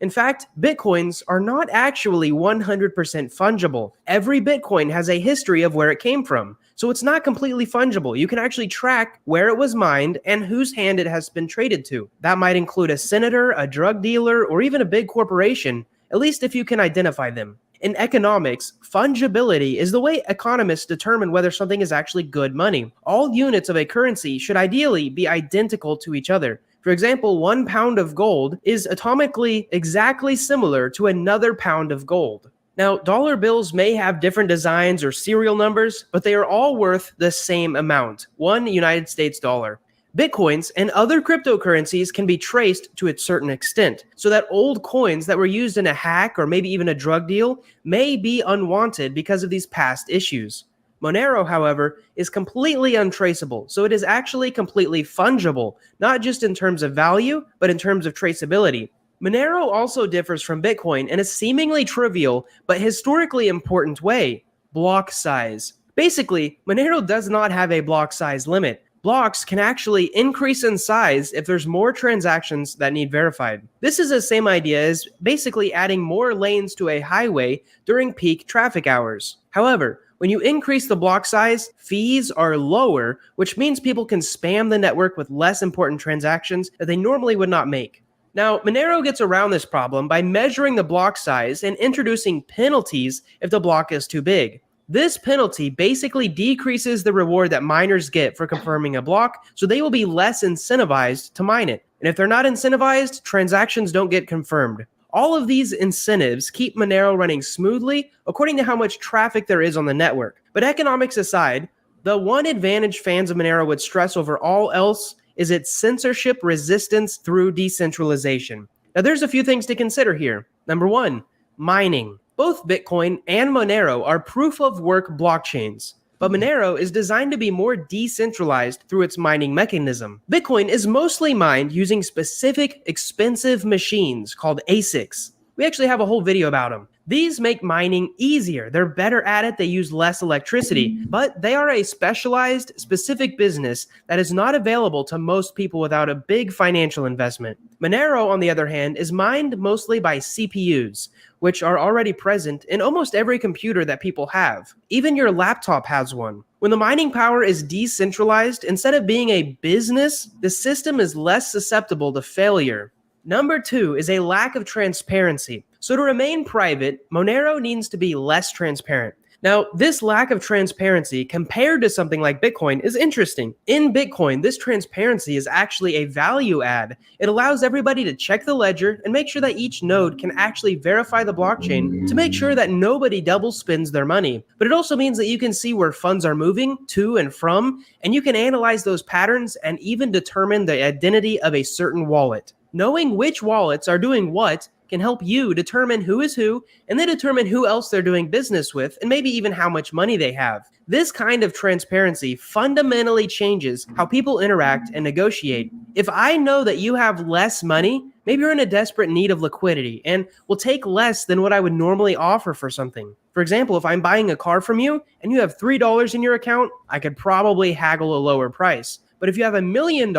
In fact, Bitcoins are not actually 100% fungible. Every Bitcoin has a history of where it came from. So it's not completely fungible. You can actually track where it was mined and whose hand it has been traded to. That might include a senator, a drug dealer, or even a big corporation, at least if you can identify them. In economics, fungibility is the way economists determine whether something is actually good money. All units of a currency should ideally be identical to each other. For example, 1 pound of gold is atomically exactly similar to another pound of gold. Now, dollar bills may have different designs or serial numbers, but they are all worth the same amount, 1 United States dollar. Bitcoins and other cryptocurrencies can be traced to a certain extent, so that old coins that were used in a hack or maybe even a drug deal may be unwanted because of these past issues. Monero, however, is completely untraceable, so it is actually completely fungible, not just in terms of value, but in terms of traceability. Monero also differs from Bitcoin in a seemingly trivial but historically important way: block size. Basically, Monero does not have a block size limit. Blocks can actually increase in size if there's more transactions that need verified. This is the same idea as basically adding more lanes to a highway during peak traffic hours. However, When you increase the block size, fees are lower, which means people can spam the network with less important transactions that they normally would not make. Now, Monero gets around this problem by measuring the block size and introducing penalties if the block is too big. This penalty basically decreases the reward that miners get for confirming a block, so they will be less incentivized to mine it. And if they're not incentivized, transactions don't get confirmed. All of these incentives keep Monero running smoothly according to how much traffic there is on the network. But economics aside, the one advantage fans of Monero would stress over all else is its censorship resistance through decentralization. Now, there's a few things to consider here. Number one, mining. Both Bitcoin and Monero are proof-of-work blockchains, but Monero is designed to be more decentralized through its mining mechanism. Bitcoin is mostly mined using specific, expensive machines called ASICs. We actually have a whole video about them. These make mining easier. They're better at it. They use less electricity, but they are a specialized, specific business that is not available to most people without a big financial investment. Monero, on the other hand, is mined mostly by CPUs, which are already present in almost every computer that people have. Even your laptop has one. When the mining power is decentralized, instead of being a business, the system is less susceptible to failure. Number two is a lack of transparency. So to remain private, Monero needs to be less transparent. Now, this lack of transparency compared to something like Bitcoin is interesting. In Bitcoin, this transparency is actually a value add. It allows everybody to check the ledger and make sure that each node can actually verify the blockchain to make sure that nobody double spends their money. But it also means that you can see where funds are moving to and from, and you can analyze those patterns and even determine the identity of a certain wallet. Knowing which wallets are doing what can help you determine who is who, and then determine who else they're doing business with, and maybe even how much money they have. This kind of transparency fundamentally changes how people interact and negotiate. If I know that you have less money, maybe you're in a desperate need of liquidity and will take less than what I would normally offer for something. For example, if I'm buying a car from you and you have $3 in your account, I could probably haggle a lower price. But if you have $1 million,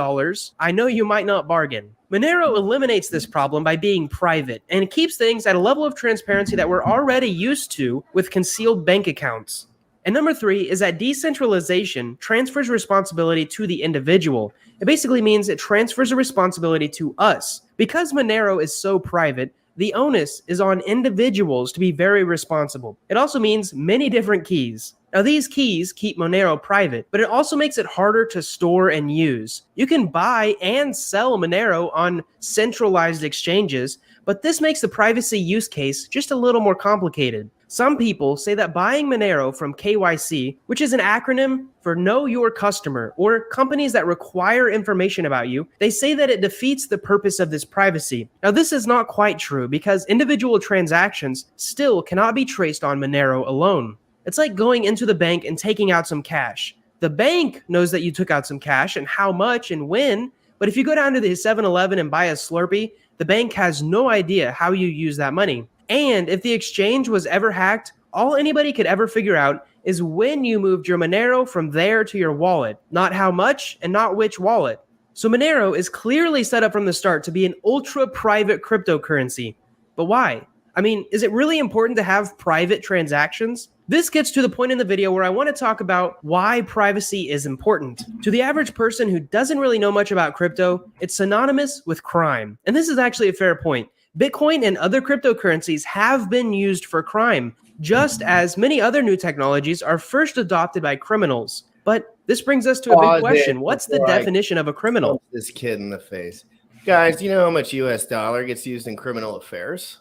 I know you might not bargain. Monero eliminates this problem by being private and keeps things at a level of transparency that we're already used to with concealed bank accounts. And number three is that decentralization transfers responsibility to the individual. It basically means it transfers a responsibility to us. Because Monero is so private, the onus is on individuals to be very responsible. It also means many different keys. Now, these keys keep Monero private, but it also makes it harder to store and use. You can buy and sell Monero on centralized exchanges, but this makes the privacy use case just a little more complicated. Some people say that buying Monero from KYC, which is an acronym for Know Your Customer, or companies that require information about you, they say that it defeats the purpose of this privacy. Now, this is not quite true because individual transactions still cannot be traced on Monero alone. It's like going into the bank and taking out some cash. The bank knows that you took out some cash and how much and when, but if you go down to the 7-Eleven and buy a Slurpee, the bank has no idea how you use that money. And if the exchange was ever hacked, all anybody could ever figure out is when you moved your Monero from there to your wallet, not how much and not which wallet. So Monero is clearly set up from the start to be an ultra-private cryptocurrency. But why? I mean, is it really important to have private transactions? This gets to the point in the video where I want to talk about why privacy is important. To the average person who doesn't really know much about crypto, it's synonymous with crime. And this is actually a fair point. Bitcoin and other cryptocurrencies have been used for crime, just as many other new technologies are first adopted by criminals. But this brings us to a big question. What's the definition of a criminal? This kid in the face. Guys, do you know how much US dollar gets used in criminal affairs?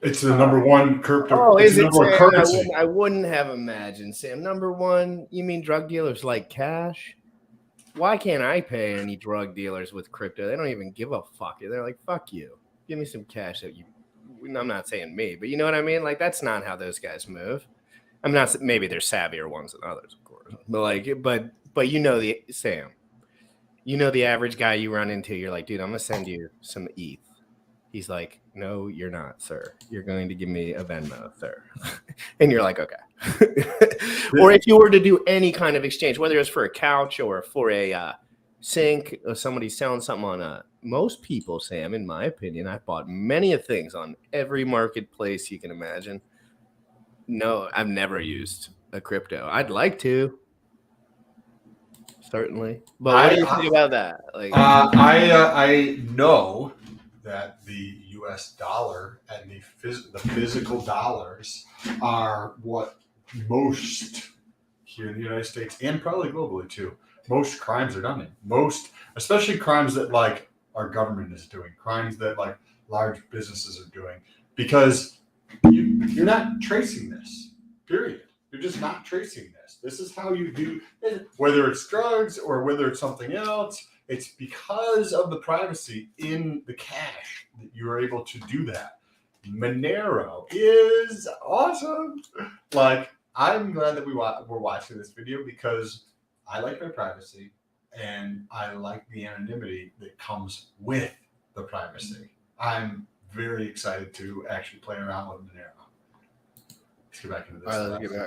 It's the number one crypto. Oh, is it? Number one currency. I wouldn't have imagined, Sam. Number one, you mean drug dealers like cash? Why can't I pay any drug dealers with crypto? They don't even give a fuck. They're like, fuck you. Give me some cash that you. I'm not saying me, but you know what I mean? Like, that's not how those guys move. I'm not. Maybe they're savvier ones than others, of course. But like, but you know the Sam. You know the average guy you run into. You're like, dude, I'm gonna send you some ETH. He's like, no, you're not, sir. You're going to give me a Venmo, sir. And you're like, okay. Or if you were to do any kind of exchange, whether it's for a couch or for a sink or somebody selling something on most people, Sam, in my opinion, I've bought many of things on every marketplace you can imagine. No, I've never used a crypto. I'd like to, certainly. But what do you think about that? Like, I know that the U.S. dollar and the physical dollars are what most here in the United States and probably globally too. Most crimes are done in. Most, especially crimes that like our government is doing, crimes that like large businesses are doing, because you're not tracing this. Period. You're just not tracing this. This is how you do it, whether it's drugs or whether it's something else. It's because of the privacy in the cash that you are able to do that. Monero is awesome. Like, I'm glad that we're watching this video because I like my privacy and I like the anonymity that comes with the privacy. I'm very excited to actually play around with Monero. Let's get back into this. all right, let's get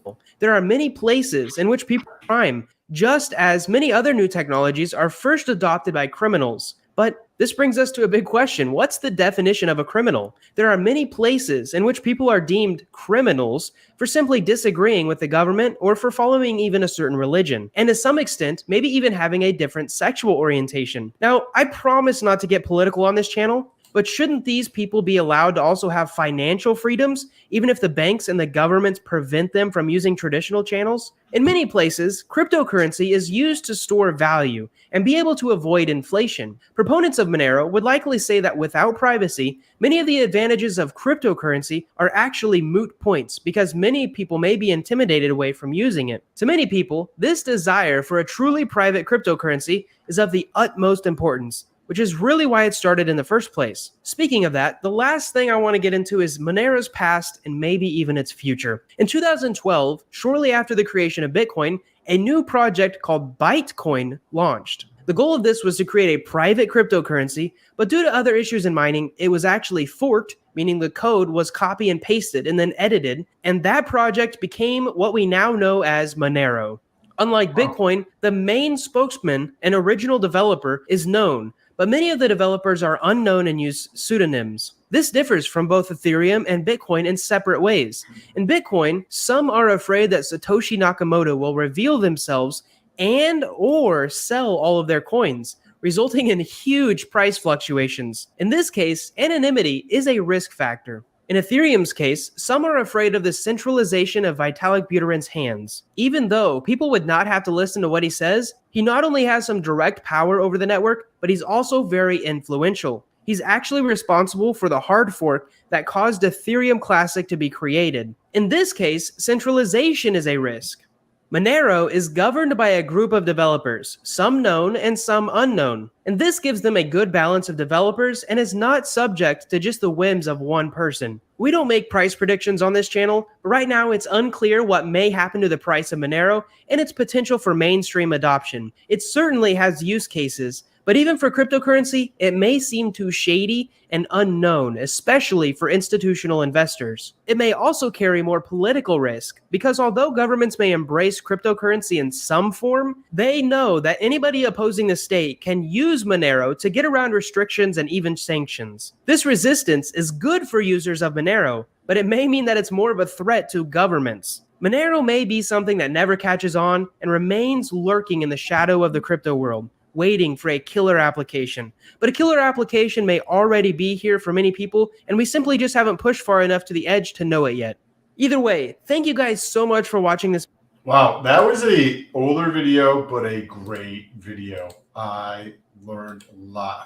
back. There are many places in which people crime, just as many other new technologies are first adopted by criminals. But this brings us to a big question. What's the definition of a criminal? There are many places in which people are deemed criminals for simply disagreeing with the government or for following even a certain religion, and to some extent, maybe even having a different sexual orientation. Now, I promise not to get political on this channel, but shouldn't these people be allowed to also have financial freedoms, even if the banks and the governments prevent them from using traditional channels? In many places, cryptocurrency is used to store value and be able to avoid inflation. Proponents of Monero would likely say that without privacy, many of the advantages of cryptocurrency are actually moot points because many people may be intimidated away from using it. To many people, this desire for a truly private cryptocurrency is of the utmost importance, which is really why it started in the first place. Speaking of that, the last thing I want to get into is Monero's past and maybe even its future. In 2012, shortly after the creation of Bitcoin, a new project called Bytecoin launched. The goal of this was to create a private cryptocurrency, but due to other issues in mining, it was actually forked, meaning the code was copy and pasted and then edited, and that project became what we now know as Monero. Unlike Bitcoin, the main spokesman and original developer is known, but many of the developers are unknown and use pseudonyms. This differs from both Ethereum and Bitcoin in separate ways. In Bitcoin, some are afraid that Satoshi Nakamoto will reveal themselves and or sell all of their coins, resulting in huge price fluctuations. In this case, anonymity is a risk factor. In Ethereum's case, some are afraid of the centralization of Vitalik Buterin's hands. Even though people would not have to listen to what he says, he not only has some direct power over the network, but he's also very influential. He's actually responsible for the hard fork that caused Ethereum Classic to be created. In this case, centralization is a risk. Monero is governed by a group of developers, some known and some unknown, and this gives them a good balance of developers and is not subject to just the whims of one person. We don't make price predictions on this channel, but right now it's unclear what may happen to the price of Monero and its potential for mainstream adoption. It certainly has use cases, but even for cryptocurrency, it may seem too shady and unknown, especially for institutional investors. It may also carry more political risk, because although governments may embrace cryptocurrency in some form, they know that anybody opposing the state can use Monero to get around restrictions and even sanctions. This resistance is good for users of Monero, but it may mean that it's more of a threat to governments. Monero may be something that never catches on and remains lurking in the shadow of the crypto world, waiting for a killer application. But a killer application may already be here for many people, and we simply just haven't pushed far enough to the edge to know it yet. Either way, thank you guys so much for watching this. Wow, that was a older video, but a great video. I learned a lot.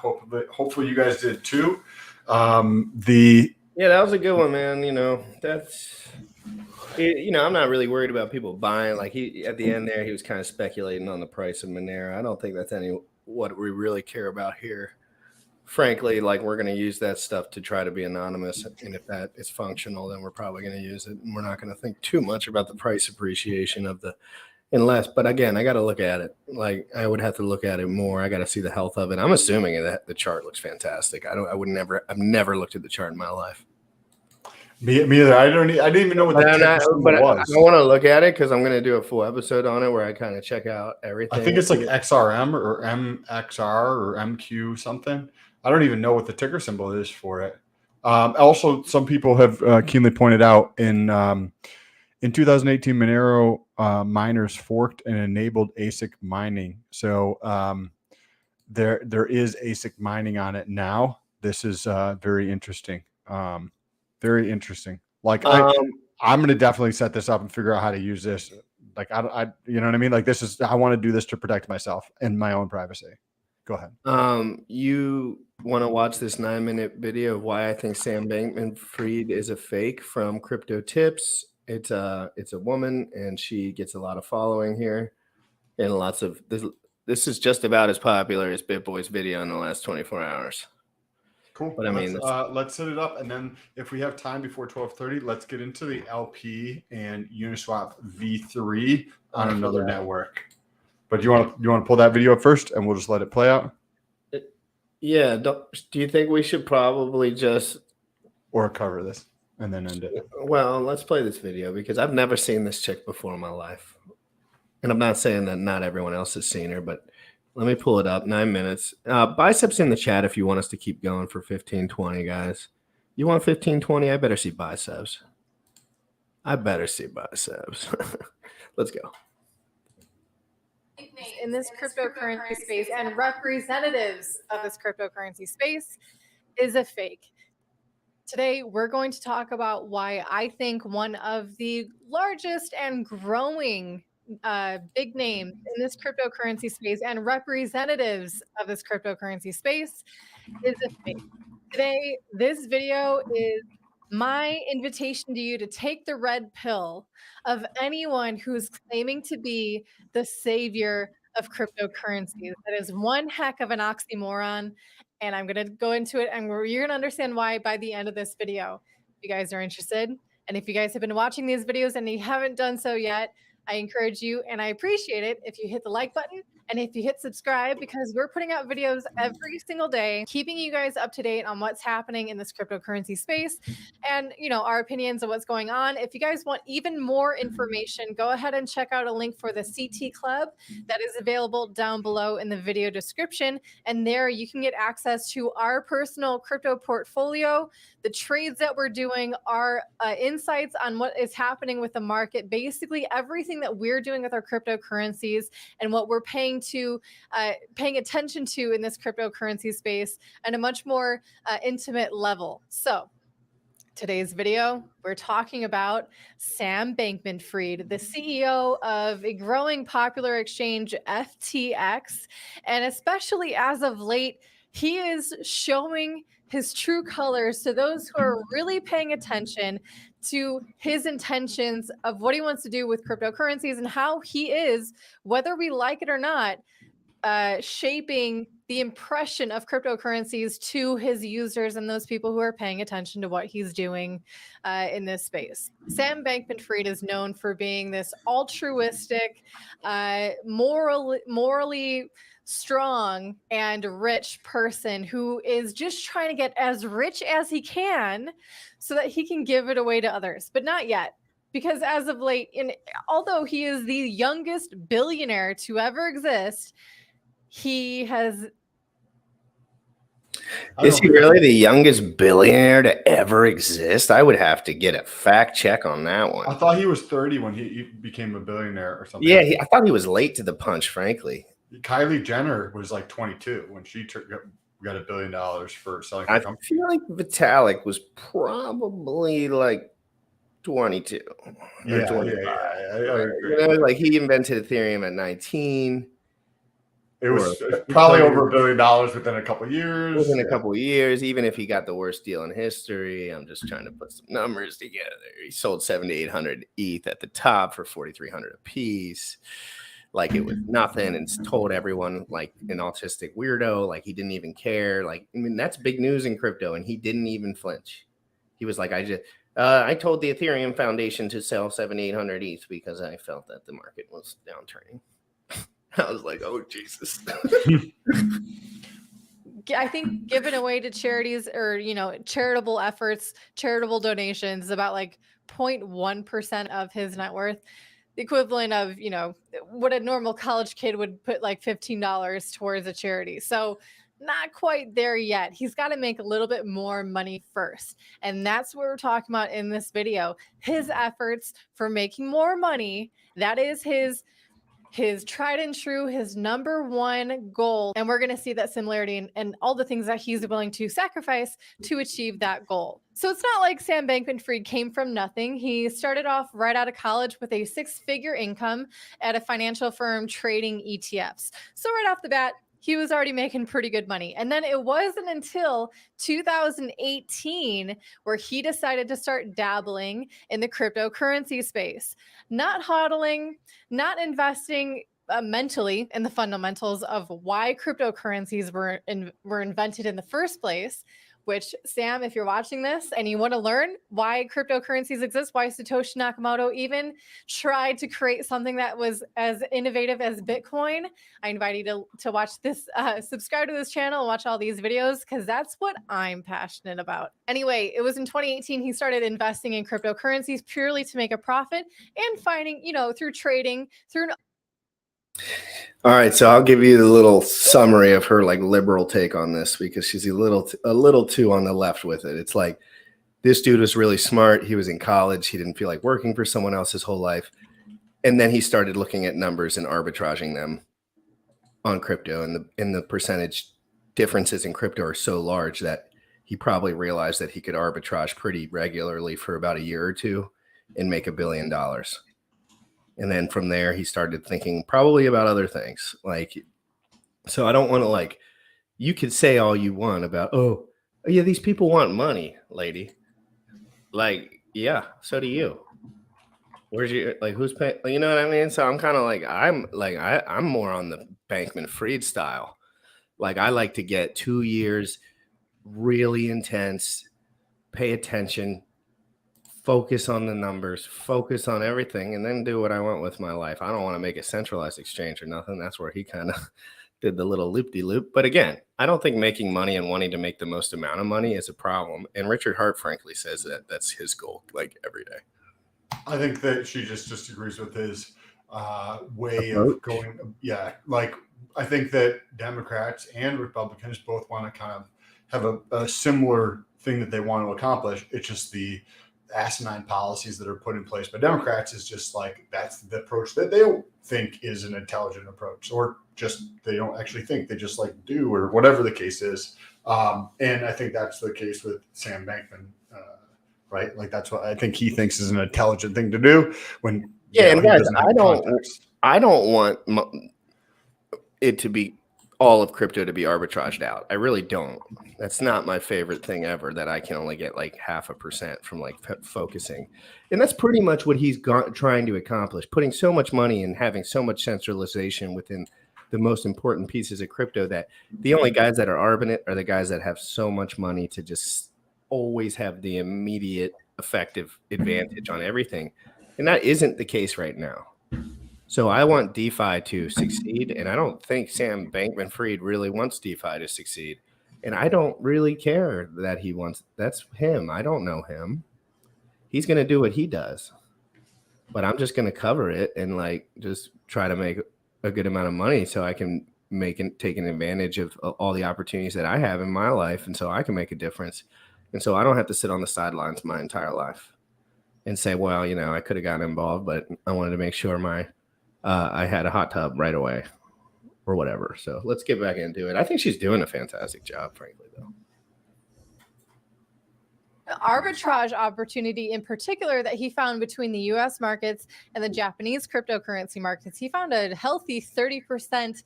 Hopefully you guys did too. Yeah, that was a good one, man. You know, I'm not really worried about people buying. Like at the end there, he was kind of speculating on the price of Monero. I don't think that's what we really care about here. Frankly, like we're going to use that stuff to try to be anonymous, and if that is functional, then we're probably going to use it. And we're not going to think too much about the price appreciation but again, I got to look at it. Like I would have to look at it more. I got to see the health of it. I'm assuming that the chart looks fantastic. I've never looked at the chart in my life. Me either. I didn't even know what the was. I want to look at it because I'm going to do a full episode on it where I kind of check out everything. I think it's like XRM or MXR or MQ something. I don't even know what the ticker symbol is for it. Also, some people have keenly pointed out in 2018, Monero miners forked and enabled ASIC mining. So there is ASIC mining on it now. This is very interesting. Very interesting. Like I'm going to definitely set this up and figure out how to use this. Like I you know what I mean? Like I want to do this to protect myself and my own privacy. Go ahead. You want to watch this 9-minute video of why I think Sam Bankman-Fried is a fake from Crypto Tips. It's a woman, and she gets a lot of following here, and lots of this is just about as popular as BitBoy's video in the last 24 hours. Cool. But I mean, let's set it up, and then if we have time before 12:30, let's get into the LP and Uniswap V3 on another network. But do you want to pull that video up first, and we'll just let it play out? Yeah. Do you think we should probably just cover this and then end it? Well, let's play this video because I've never seen this chick before in my life, and I'm not saying that not everyone else has seen her, but let me pull it up. 9 minutes. Biceps in the chat if you want us to keep going for 15-20, guys. You want 15-20? I better see biceps. Let's go. In this cryptocurrency space and representatives of this cryptocurrency space is a fake. Today, we're going to talk about why I think one of the largest and growing big names in this cryptocurrency space and representatives of this cryptocurrency space is a fake. Today, this video is my invitation to you to take the red pill of anyone who's claiming to be the savior of cryptocurrencies. That is one heck of an oxymoron, and I'm going to go into it, and you're going to understand why by the end of this video. If you guys are interested, and if you guys have been watching these videos and you haven't done so yet, I encourage you, and I appreciate it if you hit the like button and if you hit subscribe, because we're putting out videos every single day, keeping you guys up to date on what's happening in this cryptocurrency space and, you know, our opinions of what's going on. If you guys want even more information, go ahead and check out a link for the CT Club that is available down below in the video description. And there you can get access to our personal crypto portfolio, the trades that we're doing, our insights on what is happening with the market, basically everything that we're doing with our cryptocurrencies and what we're paying attention to in this cryptocurrency space at a much more intimate level. So today's video, we're talking about Sam Bankman-Fried, the CEO of a growing popular exchange, FTX. And especially as of late, he is showing his true colors to those who are really paying attention to his intentions of what he wants to do with cryptocurrencies and how he is, whether we like it or not, shaping the impression of cryptocurrencies to his users and those people who are paying attention to what he's doing in this space. Sam Bankman-Fried is known for being this altruistic, morally strong and rich person who is just trying to get as rich as he can so that he can give it away to others, but not yet. Because as of late, although he is the youngest billionaire to ever exist, he has... Is he really the youngest billionaire to ever exist? I would have to get a fact check on that one. I thought he was 30 when he became a billionaire or something. Yeah, I thought he was late to the punch, frankly. Kylie Jenner was like 22 when she got $1 billion for selling. I feel like Vitalik was probably like 22. Yeah, 25. You know, like he invented Ethereum at 19. It was probably over $1 billion within a couple of years. Within a couple of years, even if he got the worst deal in history. I'm just trying to put some numbers together. He sold 7,800 ETH at the top for 4,300 a piece. Like it was nothing, and told everyone like an autistic weirdo, like he didn't even care. Like, I mean, that's big news in crypto, and he didn't even flinch. He was like, I told the Ethereum Foundation to sell 7,800 ETH because I felt that the market was downturning. I was like, oh Jesus. I think giving away to charities or, you know, charitable efforts, charitable donations is about like 0.1% of his net worth. The equivalent of, you know, what a normal college kid would put like $15 towards a charity. So not quite there yet. He's got to make a little bit more money first. And that's what we're talking about in this video. His efforts for making more money. That is his tried and true, his number one goal. And we're going to see that similarity and all the things that he's willing to sacrifice to achieve that goal. So it's not like Sam Bankman-Fried came from nothing. He started off right out of college with a 6-figure income at a financial firm trading ETFs. So right off the bat, he was already making pretty good money. And then it wasn't until 2018 where he decided to start dabbling in the cryptocurrency space, not hodling, not investing mentally in the fundamentals of why cryptocurrencies were invented in the first place. Which, Sam, if you're watching this and you want to learn why cryptocurrencies exist, why Satoshi Nakamoto even tried to create something that was as innovative as Bitcoin, I invite you to watch this, subscribe to this channel and watch all these videos, because that's what I'm passionate about. Anyway, it was in 2018 he started investing in cryptocurrencies purely to make a profit and finding, through trading, through All right, so I'll give you the little summary of her like liberal take on this, because she's a little too on the left with it. It's like, this dude was really smart. He was in college. He didn't feel like working for someone else his whole life. And then he started looking at numbers and arbitraging them on crypto. And the percentage differences in crypto are so large that he probably realized that he could arbitrage pretty regularly for about a year or two and make $1 billion. And then from there, he started thinking probably about other things. Like, so I don't want to, like, you could say all you want about, oh yeah, these people want money, lady. Like, yeah, so do you. Where's your, like, who's paying? You know what I mean? So I'm kind of like, I'm more on the Bankman-Fried style. Like, I like to get 2 years, really intense, pay attention, focus on the numbers, focus on everything, and then do what I want with my life. I don't want to make a centralized exchange or nothing. That's where he kind of did the little loop-de-loop. But again, I don't think making money and wanting to make the most amount of money is a problem. And Richard Hart, frankly, says that that's his goal, like, every day. I think that she just disagrees with his way of going. Yeah, like, I think that Democrats and Republicans both want to kind of have a similar thing that they want to accomplish. It's just the asinine policies that are put in place by Democrats is just like, that's the approach that they don't think is an intelligent approach, or just they don't actually think, they just like do, or whatever the case is. And I think that's the case with Sam Bankman, right? Like, that's what I think he thinks is an intelligent thing to do. When and guys, I don't want it to be all of crypto to be arbitraged out. I really don't. That's not my favorite thing ever, that I can only get like 0.5% from like focusing. And that's pretty much what he's trying to accomplish, putting so much money and having so much centralization within the most important pieces of crypto, that the only guys that are arbing it are the guys that have so much money to just always have the immediate effective advantage on everything. And that isn't the case right now. So I want DeFi to succeed, and I don't think Sam Bankman-Fried really wants DeFi to succeed. And I don't really care that he wants. That's him. I don't know him. He's going to do what he does. But I'm just going to cover it and like just try to make a good amount of money so I can take an advantage of all the opportunities that I have in my life, and so I can make a difference. And so I don't have to sit on the sidelines my entire life and say, well, I could have gotten involved, but I wanted to make sure I had a hot tub right away or whatever. So let's get back into it. I think she's doing a fantastic job, frankly, though. The arbitrage opportunity in particular that he found between the US markets and the Japanese cryptocurrency markets, he found a healthy 30%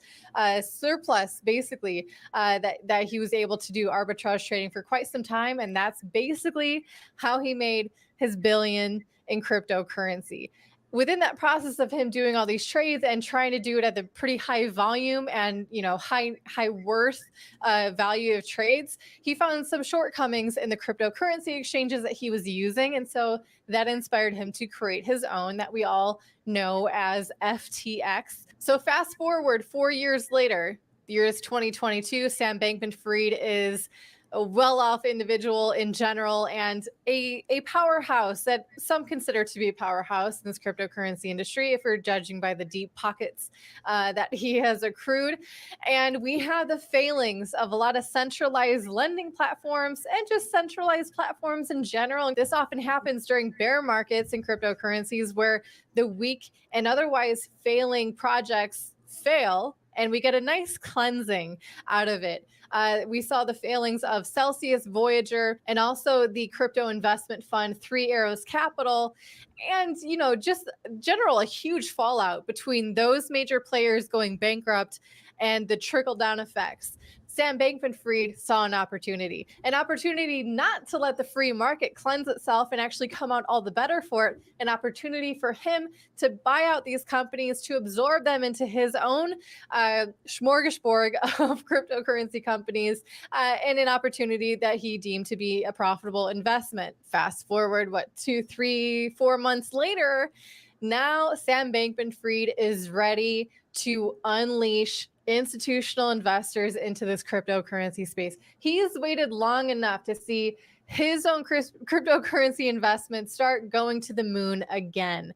surplus, basically, that he was able to do arbitrage trading for quite some time. And that's basically how he made his $1 billion in cryptocurrency. Within that process of him doing all these trades and trying to do it at the pretty high volume and high worth value of trades, he found some shortcomings in the cryptocurrency exchanges that he was using, and so that inspired him to create his own that we all know as FTX. So fast forward 4 years later, the year is 2022. Sam Bankman-Fried is a well-off individual in general, and a powerhouse that some consider to be a powerhouse in this cryptocurrency industry, if we're judging by the deep pockets that he has accrued. And we have the failings of a lot of centralized lending platforms and just centralized platforms in general. This often happens during bear markets in cryptocurrencies, where the weak and otherwise failing projects fail, and we get a nice cleansing out of it. We saw the failings of Celsius, Voyager, and also the crypto investment fund Three Arrows Capital. And, just general, a huge fallout between those major players going bankrupt and the trickle down effects. Sam Bankman-Fried saw an opportunity not to let the free market cleanse itself and actually come out all the better for it, an opportunity for him to buy out these companies, to absorb them into his own smorgasbord of cryptocurrency companies, and an opportunity that he deemed to be a profitable investment. Fast forward, 2, 3, 4 months later, now Sam Bankman-Fried is ready to unleash institutional investors into this cryptocurrency space. He's waited long enough to see his own cryptocurrency investments start going to the moon again.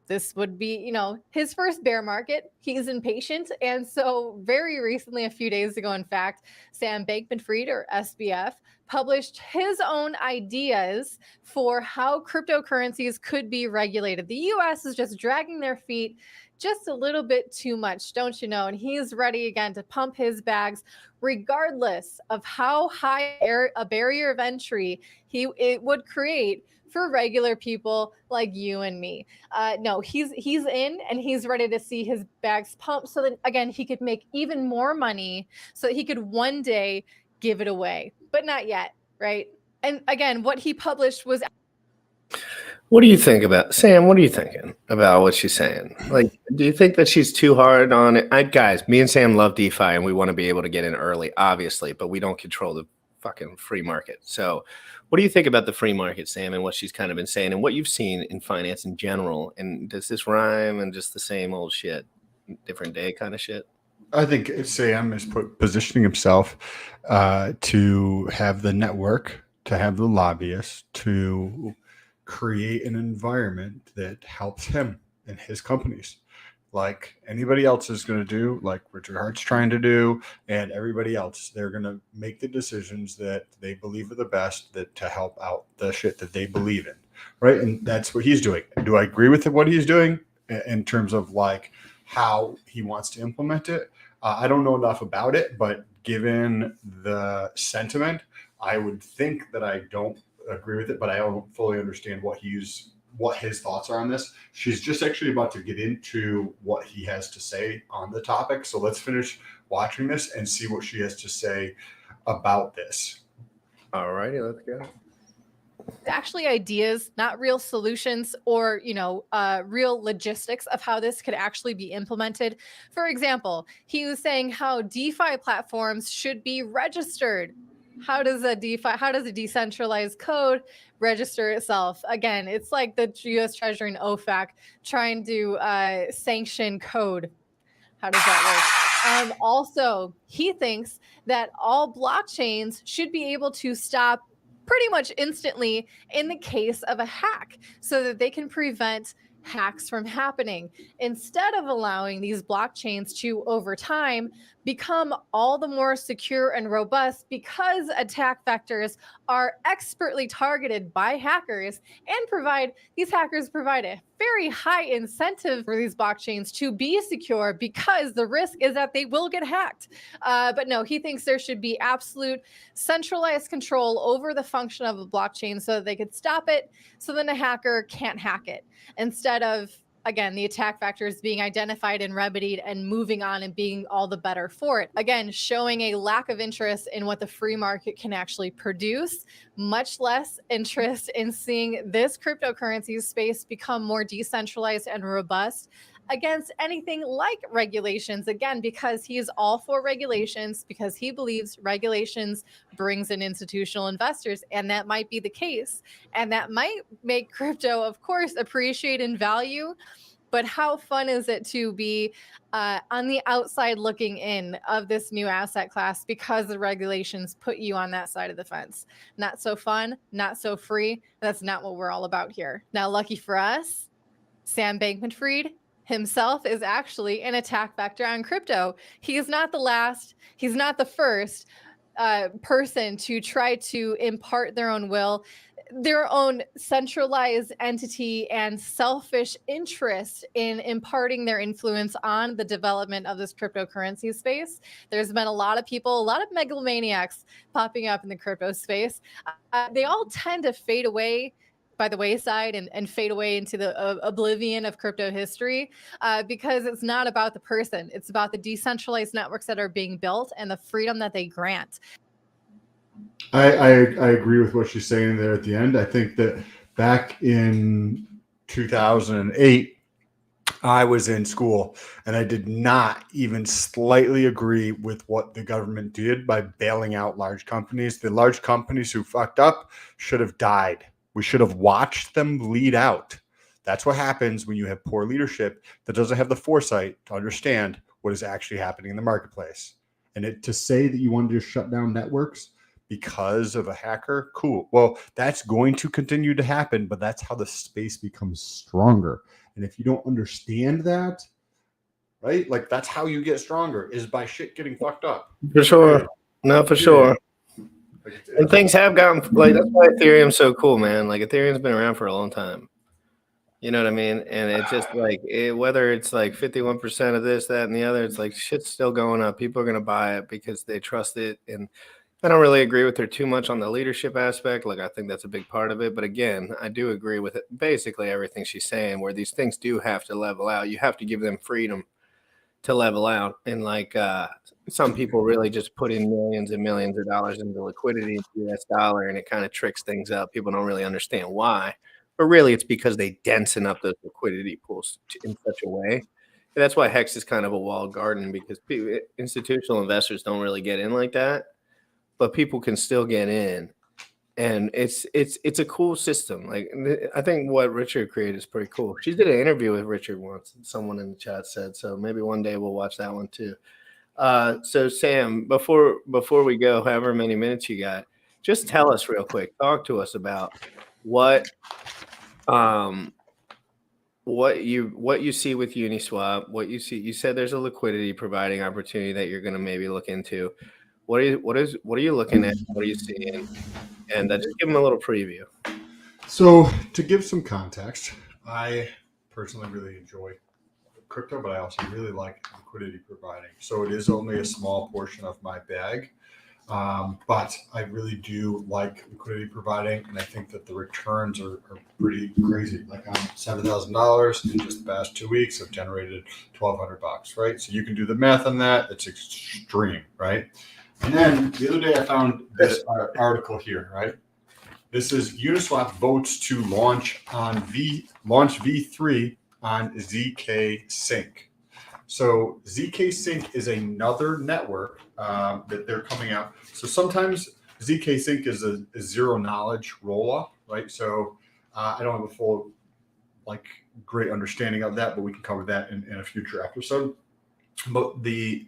This would be, his first bear market. He's impatient. And so very recently, a few days ago, in fact, Sam Bankman-Fried, or SBF, published his own ideas for how cryptocurrencies could be regulated. The US is just dragging their feet just a little bit too much, don't you know? And he's ready again to pump his bags, regardless of how high a barrier of entry it would create for regular people like you and me. No, he's in, and he's ready to see his bags pumped, so that again he could make even more money, so that he could one day give it away, but not yet, right? And again, what he published was. What do you think about Sam? What are you thinking about what she's saying? Like, do you think that she's too hard on it? Guys, me and Sam love DeFi, and we want to be able to get in early, obviously, but we don't control the fucking free market. So what do you think about the free market, Sam, and what she's kind of been saying and what you've seen in finance in general? And does this rhyme and just the same old shit, different day kind of shit? I think Sam is positioning himself to have the network, to have the lobbyists, to create an environment that helps him and his companies, like anybody else is going to do, like Richard Hart's trying to do, and everybody else. They're going to make the decisions that they believe are the best, that to help out the shit that they believe in, right? And that's what he's doing. Do I agree with what he's doing in terms of like how he wants to implement it? I don't know enough about it, but given the sentiment, I would think that I don't agree with it, but I don't fully understand what his thoughts are on this. She's just actually about to get into what he has to say on the topic. So let's finish watching this and see what she has to say about this. All righty, let's go. Actually ideas, not real solutions or, real logistics of how this could actually be implemented. For example, he was saying how DeFi platforms should be registered. How does a decentralized code register itself? Again, it's like the U.S. Treasury and OFAC trying to sanction code. How does that work? Also, he thinks that all blockchains should be able to stop pretty much instantly in the case of a hack, so that they can prevent hacks from happening, instead of allowing these blockchains to, over time, become all the more secure and robust, because attack vectors are expertly targeted by hackers, and these hackers provide a very high incentive for these blockchains to be secure, because the risk is that they will get hacked. But no, he thinks there should be absolute centralized control over the function of a blockchain, so that they could stop it, so then a hacker can't hack it, instead of, again, the attack vectors being identified and remedied and moving on and being all the better for it. Again, showing a lack of interest in what the free market can actually produce, much less interest in seeing this cryptocurrency space become more decentralized and robust against anything like regulations. Again, because he is all for regulations, because he believes regulations brings in institutional investors, and that might be the case. And that might make crypto, of course, appreciate in value. But how fun is it to be on the outside looking in of this new asset class because the regulations put you on that side of the fence? Not so fun, not so free. That's not what we're all about here. Now, lucky for us, Sam Bankman-Fried himself is actually an attack vector on crypto. He is not the last, he's not the first person to try to impart their own will, their own centralized entity and selfish interest in imparting their influence on the development of this cryptocurrency space. There's been a lot of people, a lot of megalomaniacs popping up in the crypto space. They all tend to fade away by the wayside and fade away into the oblivion of crypto history because it's not about the person. It's about the decentralized networks that are being built and the freedom that they grant. I agree with what she's saying there at the end. I think that back in 2008, I was in school and I did not even slightly agree with what the government did by bailing out large companies. The large companies who fucked up should have died. We should have watched them bleed out. That's what happens when you have poor leadership that doesn't have the foresight to understand what is actually happening in the marketplace. And to say that you want to just shut down networks because of a hacker, cool. Well, that's going to continue to happen, but that's how the space becomes stronger. And if you don't understand that, right, like that's how you get stronger, is by shit getting fucked up. For sure. No, for sure. And things have gotten, like, that's why Ethereum's so cool, man. Like, Ethereum's been around for a long time. You know what I mean? And it's just like, whether it's like 51% of this, that, and the other, it's like shit's still going up. People are going to buy it because they trust it. And I don't really agree with her too much on the leadership aspect. Like, I think that's a big part of it. But again, I do agree with it, basically everything she's saying, where these things do have to level out. You have to give them freedom to level out. And like some people really just put in millions and millions of dollars into liquidity, US dollar, and it kind of tricks things up. People don't really understand why. But really, it's because they densen up those liquidity pools in such a way. And that's why Hex is kind of a walled garden, because institutional investors don't really get in like that. But people can still get in. And it's a cool system. Like, I think what Richard created is pretty cool. She did an interview with Richard once, someone in the chat said. So maybe one day we'll watch that one too. So Sam, before we go, however many minutes you got, just tell us real quick. Talk to us about what you see with Uniswap. What you see. You said there's a liquidity providing opportunity that you're going to maybe look into. What are you looking at? What are you seeing? And just give them a little preview. So to give some context, I personally really enjoy crypto, but I also really like liquidity providing. So it is only a small portion of my bag, but I really do like liquidity providing, and I think that the returns are pretty crazy. Like on $7,000 in just the past 2 weeks, I've generated $1,200, right? So you can do the math on that. It's extreme, right? And then the other day I found this article here, right? This is Uniswap votes to launch V3 on ZK Sync. So ZK Sync is another network that they're coming out. So sometimes ZK Sync is a zero knowledge rollup, right? So I don't have a full great understanding of that, but we can cover that in a future episode. But the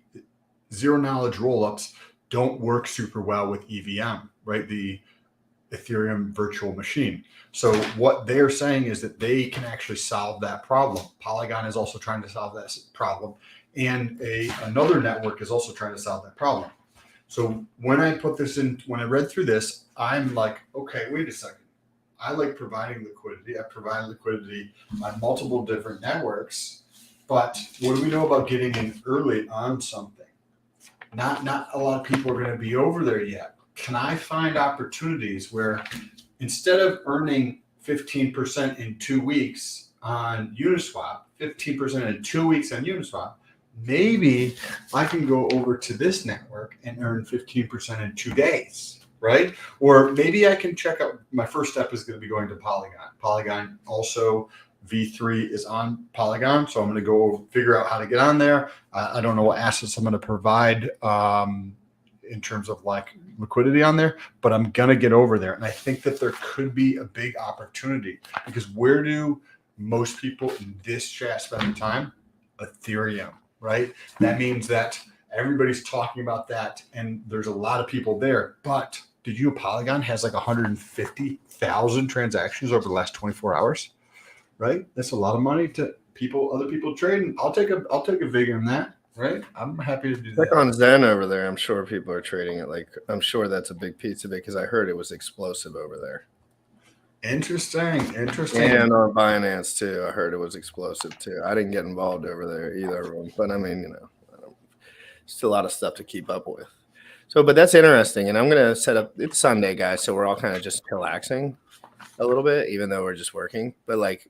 zero knowledge rollups don't work super well with EVM, right? The Ethereum virtual machine. So what they're saying is that they can actually solve that problem. Polygon is also trying to solve that problem. And another network is also trying to solve that problem. So when I put this in, when I read through this, I'm like, okay, wait a second. I like providing liquidity. I provide liquidity on multiple different networks. But what do we know about getting in early on something? Not a lot of people are going to be over there yet. Can I find opportunities where instead of earning 15% in 2 weeks on Uniswap, 15% in 2 weeks on Uniswap, maybe I can go over to this network and earn 15% in 2 days, right? Or maybe I can check out, my first step is going to be going to Polygon. Polygon also, V3 is on Polygon, so I'm going to go figure out how to get on there. I don't know what assets I'm going to provide in terms of liquidity on there, but I'm going to get over there. And I think that there could be a big opportunity, because where do most people in this chat spend the time? Ethereum, right? That means that everybody's talking about that, and there's a lot of people there. But did you know Polygon has like 150,000 transactions over the last 24 hours? Right? That's a lot of money to other people trading. I'll take a vig on that. Right? I'm happy to do Click that. on Zen over there. I'm sure people are trading it. Like, I'm sure that's a big piece of it because I heard it was explosive over there. Interesting. And on Binance too. I heard it was explosive too. I didn't get involved over there either, but I mean, still a lot of stuff to keep up with. So, but that's interesting. And I'm gonna set up. It's Sunday, guys, so we're all kind of just relaxing a little bit, even though we're just working. But like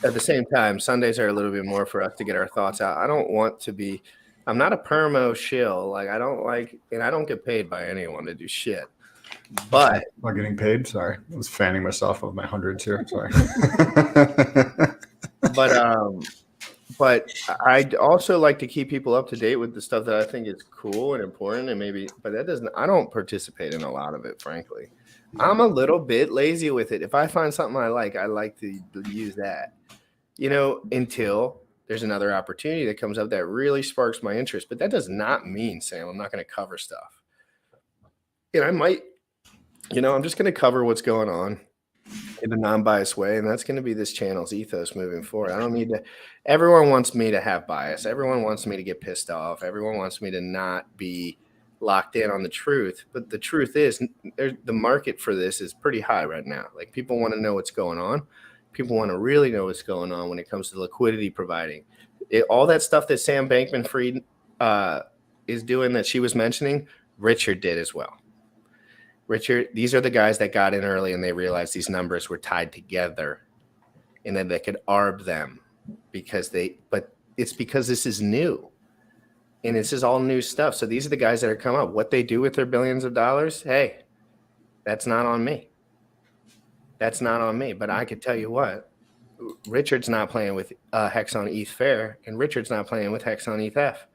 at the same time, Sundays are a little bit more for us to get our thoughts out. I don't want to be. I'm not a permo shill. Like I don't get paid by anyone to do shit. But am I getting paid? Sorry, I was fanning myself with my hundreds here. Sorry. But I'd also like to keep people up to date with the stuff that I think is cool and important, and maybe. But that doesn't. I don't participate in a lot of it, frankly. I'm a little bit lazy with it. If I find something I like to use that. Until there's another opportunity that comes up that really sparks my interest. But that does not mean, Sam, I'm not going to cover stuff. And I might, I'm just going to cover what's going on in a non-biased way. And that's going to be this channel's ethos moving forward. I don't need to, everyone wants me to have bias. Everyone wants me to get pissed off. Everyone wants me to not be locked in on the truth. But the truth is the market for this is pretty high right now. Like people want to know what's going on. People want to really know what's going on when it comes to liquidity providing. All that stuff that Sam Bankman-Fried is doing that she was mentioning, Richard did as well. Richard, these are the guys that got in early and they realized these numbers were tied together and then they could arb them but it's because this is new and this is all new stuff. So these are the guys that are coming up. What they do with their billions of dollars, hey, that's not on me. That's not on me, but I could tell you what, Richard's not playing with Hex on ETH Fair, and Richard's not playing with Hex on ETH.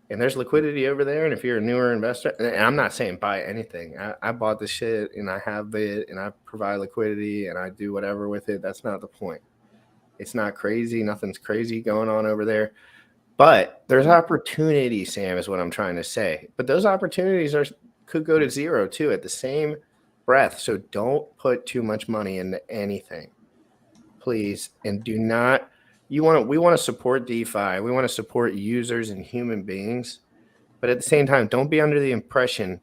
And there's liquidity over there, and if you're a newer investor, and I'm not saying buy anything. I bought the shit, and I have it, and I provide liquidity, and I do whatever with it. That's not the point. It's not crazy. Nothing's crazy going on over there. But there's opportunity, Sam, is what I'm trying to say. But those opportunities could go to zero, too, at the same breath. So don't put too much money into anything, please. And do not, we want to support DeFi. We want to support users and human beings. But at the same time, don't be under the impression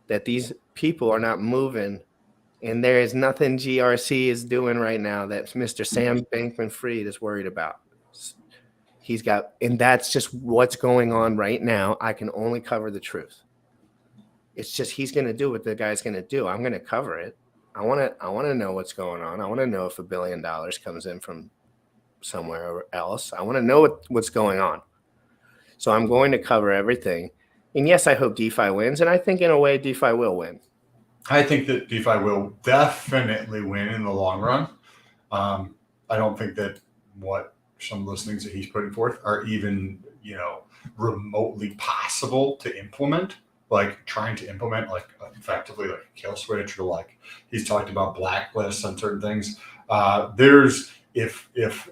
that these people are not moving and there is nothing GRC is doing right now that Mr. Sam Bankman-Fried is worried about. And that's just what's going on right now. I can only cover the truth. It's just he's going to do what the guy's going to do. I'm going to cover it. I want to know what's going on. I want to know if $1 billion comes in from somewhere else. I want to know what's going on. So I'm going to cover everything. And yes, I hope DeFi wins. And I think in a way DeFi will win. I think that DeFi will definitely win in the long run. I don't think that what some of those things that he's putting forth are even, remotely possible to implement. Like trying to implement effectively like a kill switch, or like he's talked about blacklists on certain things. If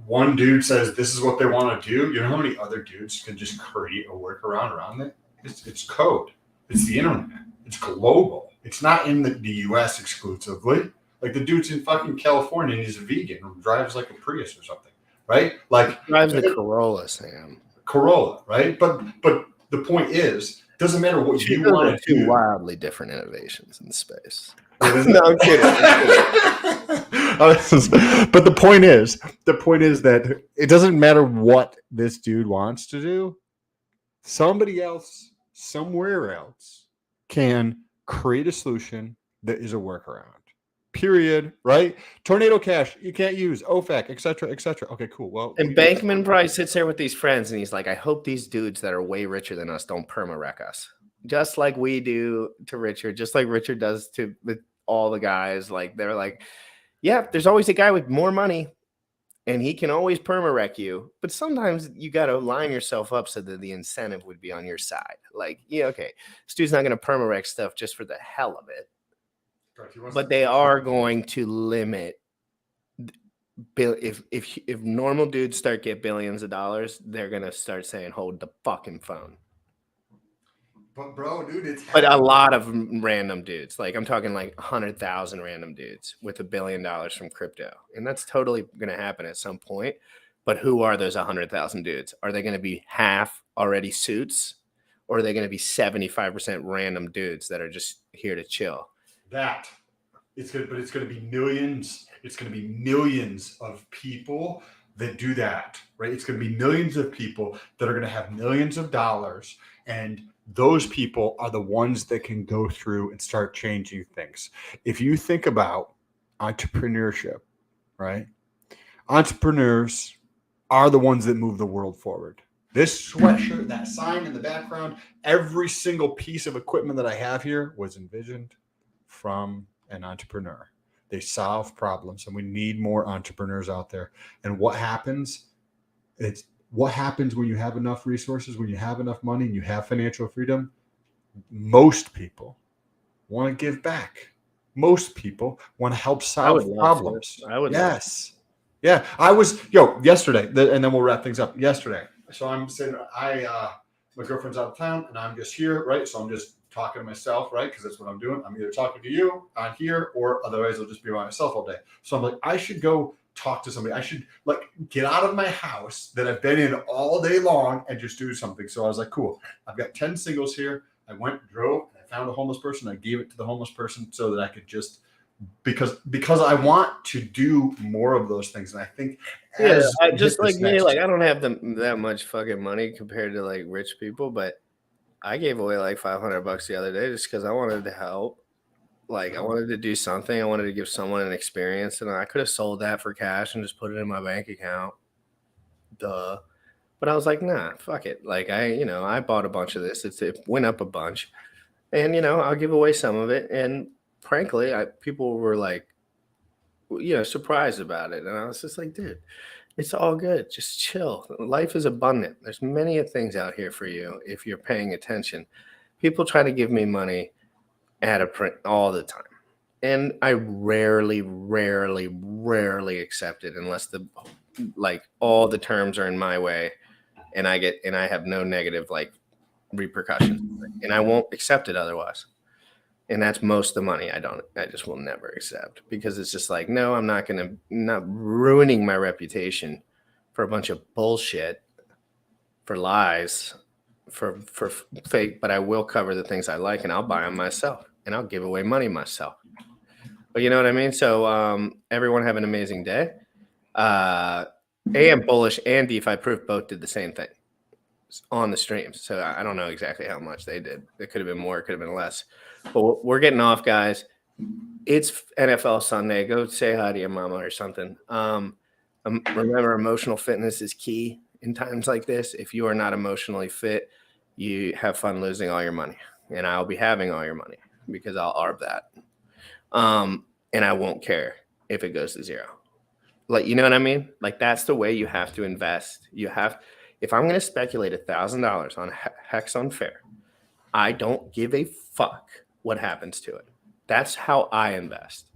one dude says this is what they want to do, you know how many other dudes can just create a workaround around it? It's code. It's the internet. It's global. It's not in the US exclusively. Like the dude's in fucking California and he's a vegan or drives like a Prius or something, right? Like drives the Corolla, Sam. Corolla, right? But the point is, doesn't matter what you want to do. Wildly different innovations in space. No, I'm kidding. But the point is that it doesn't matter what this dude wants to do. Somebody else, somewhere else, can create a solution that is a workaround. Period. Right? Tornado Cash, you can't use OFAC, etc., etc. Okay, cool. Well, and Bankman probably sits there with these friends, and he's like, "I hope these dudes that are way richer than us don't perma-wreck us, just like we do to Richard, just like Richard does to all the guys." Like they're like, "Yeah, there's always a guy with more money, and he can always perma-wreck you, but sometimes you got to line yourself up so that the incentive would be on your side. Like, yeah, okay, this dude's not going to perma-wreck stuff just for the hell of it." But they are going to limit if normal dudes start get billions of dollars, they're gonna start saying, "Hold the fucking phone." But bro, dude, it's But a lot of random dudes, like I'm talking like 100,000 random dudes with $1 billion from crypto, and that's totally gonna happen at some point. But who are those 100,000 dudes? Are they gonna be half already suits, or are they gonna be 75% random dudes that are just here to chill? But it's gonna be millions. It's gonna be millions of people that do that, right? It's gonna be millions of people that are gonna have millions of dollars, and those people are the ones that can go through and start changing things. If you think about entrepreneurship, right? Entrepreneurs are the ones that move the world forward. This sweatshirt, that sign in the background, every single piece of equipment that I have here was envisioned from an entrepreneur. They solve problems, and we need more entrepreneurs out there. And what happens? It's what happens when you have enough resources, when you have enough money and you have financial freedom. Most people want to give back. Most people want to help solve problems. I would. Yes. Yeah. I was, yesterday, and then we'll wrap things up. Yesterday. So I'm sitting, my girlfriend's out of town and I'm just here, right? So I'm just talking to myself, right? Because that's what I'm doing. I'm either talking to you on here, or otherwise I'll just be by myself all day. So I'm like, I should go talk to somebody. I should get out of my house that I've been in all day long and just do something. So I was like, cool. I've got 10 singles here. I went, drove, and I found a homeless person. I gave it to the homeless person so that I could just, because I want to do more of those things. And I think just like me, I don't have that much fucking money compared to like rich people, but I gave away like $500 the other day just because I wanted to help. Like I wanted to do something. I wanted to give someone an experience, and I could have sold that for cash and just put it in my bank account. Duh. But I was like, nah, fuck it. Like I bought a bunch of this. It went up a bunch, and I'll give away some of it. And frankly, people were like, surprised about it, and I was just like, dude, it's all good. Just chill. Life is abundant. There's many things out here for you if you're paying attention. People try to give me money at a print all the time, and I rarely accept it unless all the terms are in my way, and I have no negative repercussions, and I won't accept it otherwise. And that's most of the money I just will never accept, because it's just like, no, I'm not ruining my reputation for a bunch of bullshit, for lies, for fake, but I will cover the things I like, and I'll buy them myself, and I'll give away money myself. But you know what I mean? So everyone have an amazing day. AM Bullish and DeFi Proof both did the same thing on the streams. So I don't know exactly how much they did. It could have been more, it could have been less. But we're getting off, guys. It's NFL Sunday. Go say hi to your mama or something. Remember, emotional fitness is key in times like this. If you are not emotionally fit, you have fun losing all your money. And I'll be having all your money because I'll arb that. And I won't care if it goes to zero. You know what I mean? That's the way you have to invest. If I'm going to speculate $1,000 on Hex Unfair, I don't give a fuck what happens to it. That's how I invest.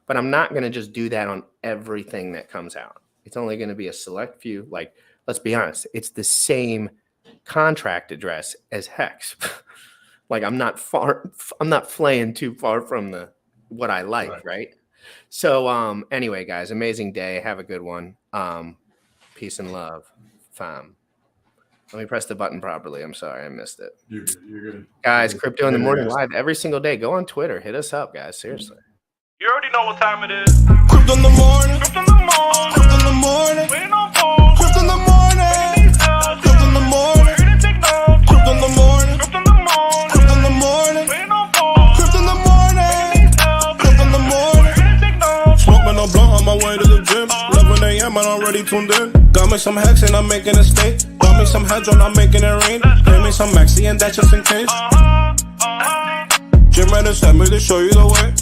But I'm not going to just do that on everything that comes out. It's only going to be a select few. Let's be honest, it's the same contract address as Hex. I'm not flaying too far from what I like, right? So anyway, guys, amazing day. Have a good one. Peace and love, fam. Let me press the button properly. I'm sorry, I missed it. You're good. Guys, Crypto in the Morning live every single day. Go on Twitter. Hit us up, guys. Seriously. You already know what time it is. Crypto in the morning. Crypto in the morning. Crypto in the morning. We ain't on phone. Crypto in the morning. Crypto in the morning. We're here to take notes. Crypto in the morning. Crypto in the morning. Crypto in the morning. We ain't on phone. Crypto in the morning. Crypto in the morning. We're here to take notes. Smoking a blunt on my way to the gym. 11 a.m. and I'm already tuned in. Got me some hacks and I'm making a stake. Got me some heads on, I'm making it rain. Pay me some maxi and that's just in case. GymRatCrypto sent me to show you the way.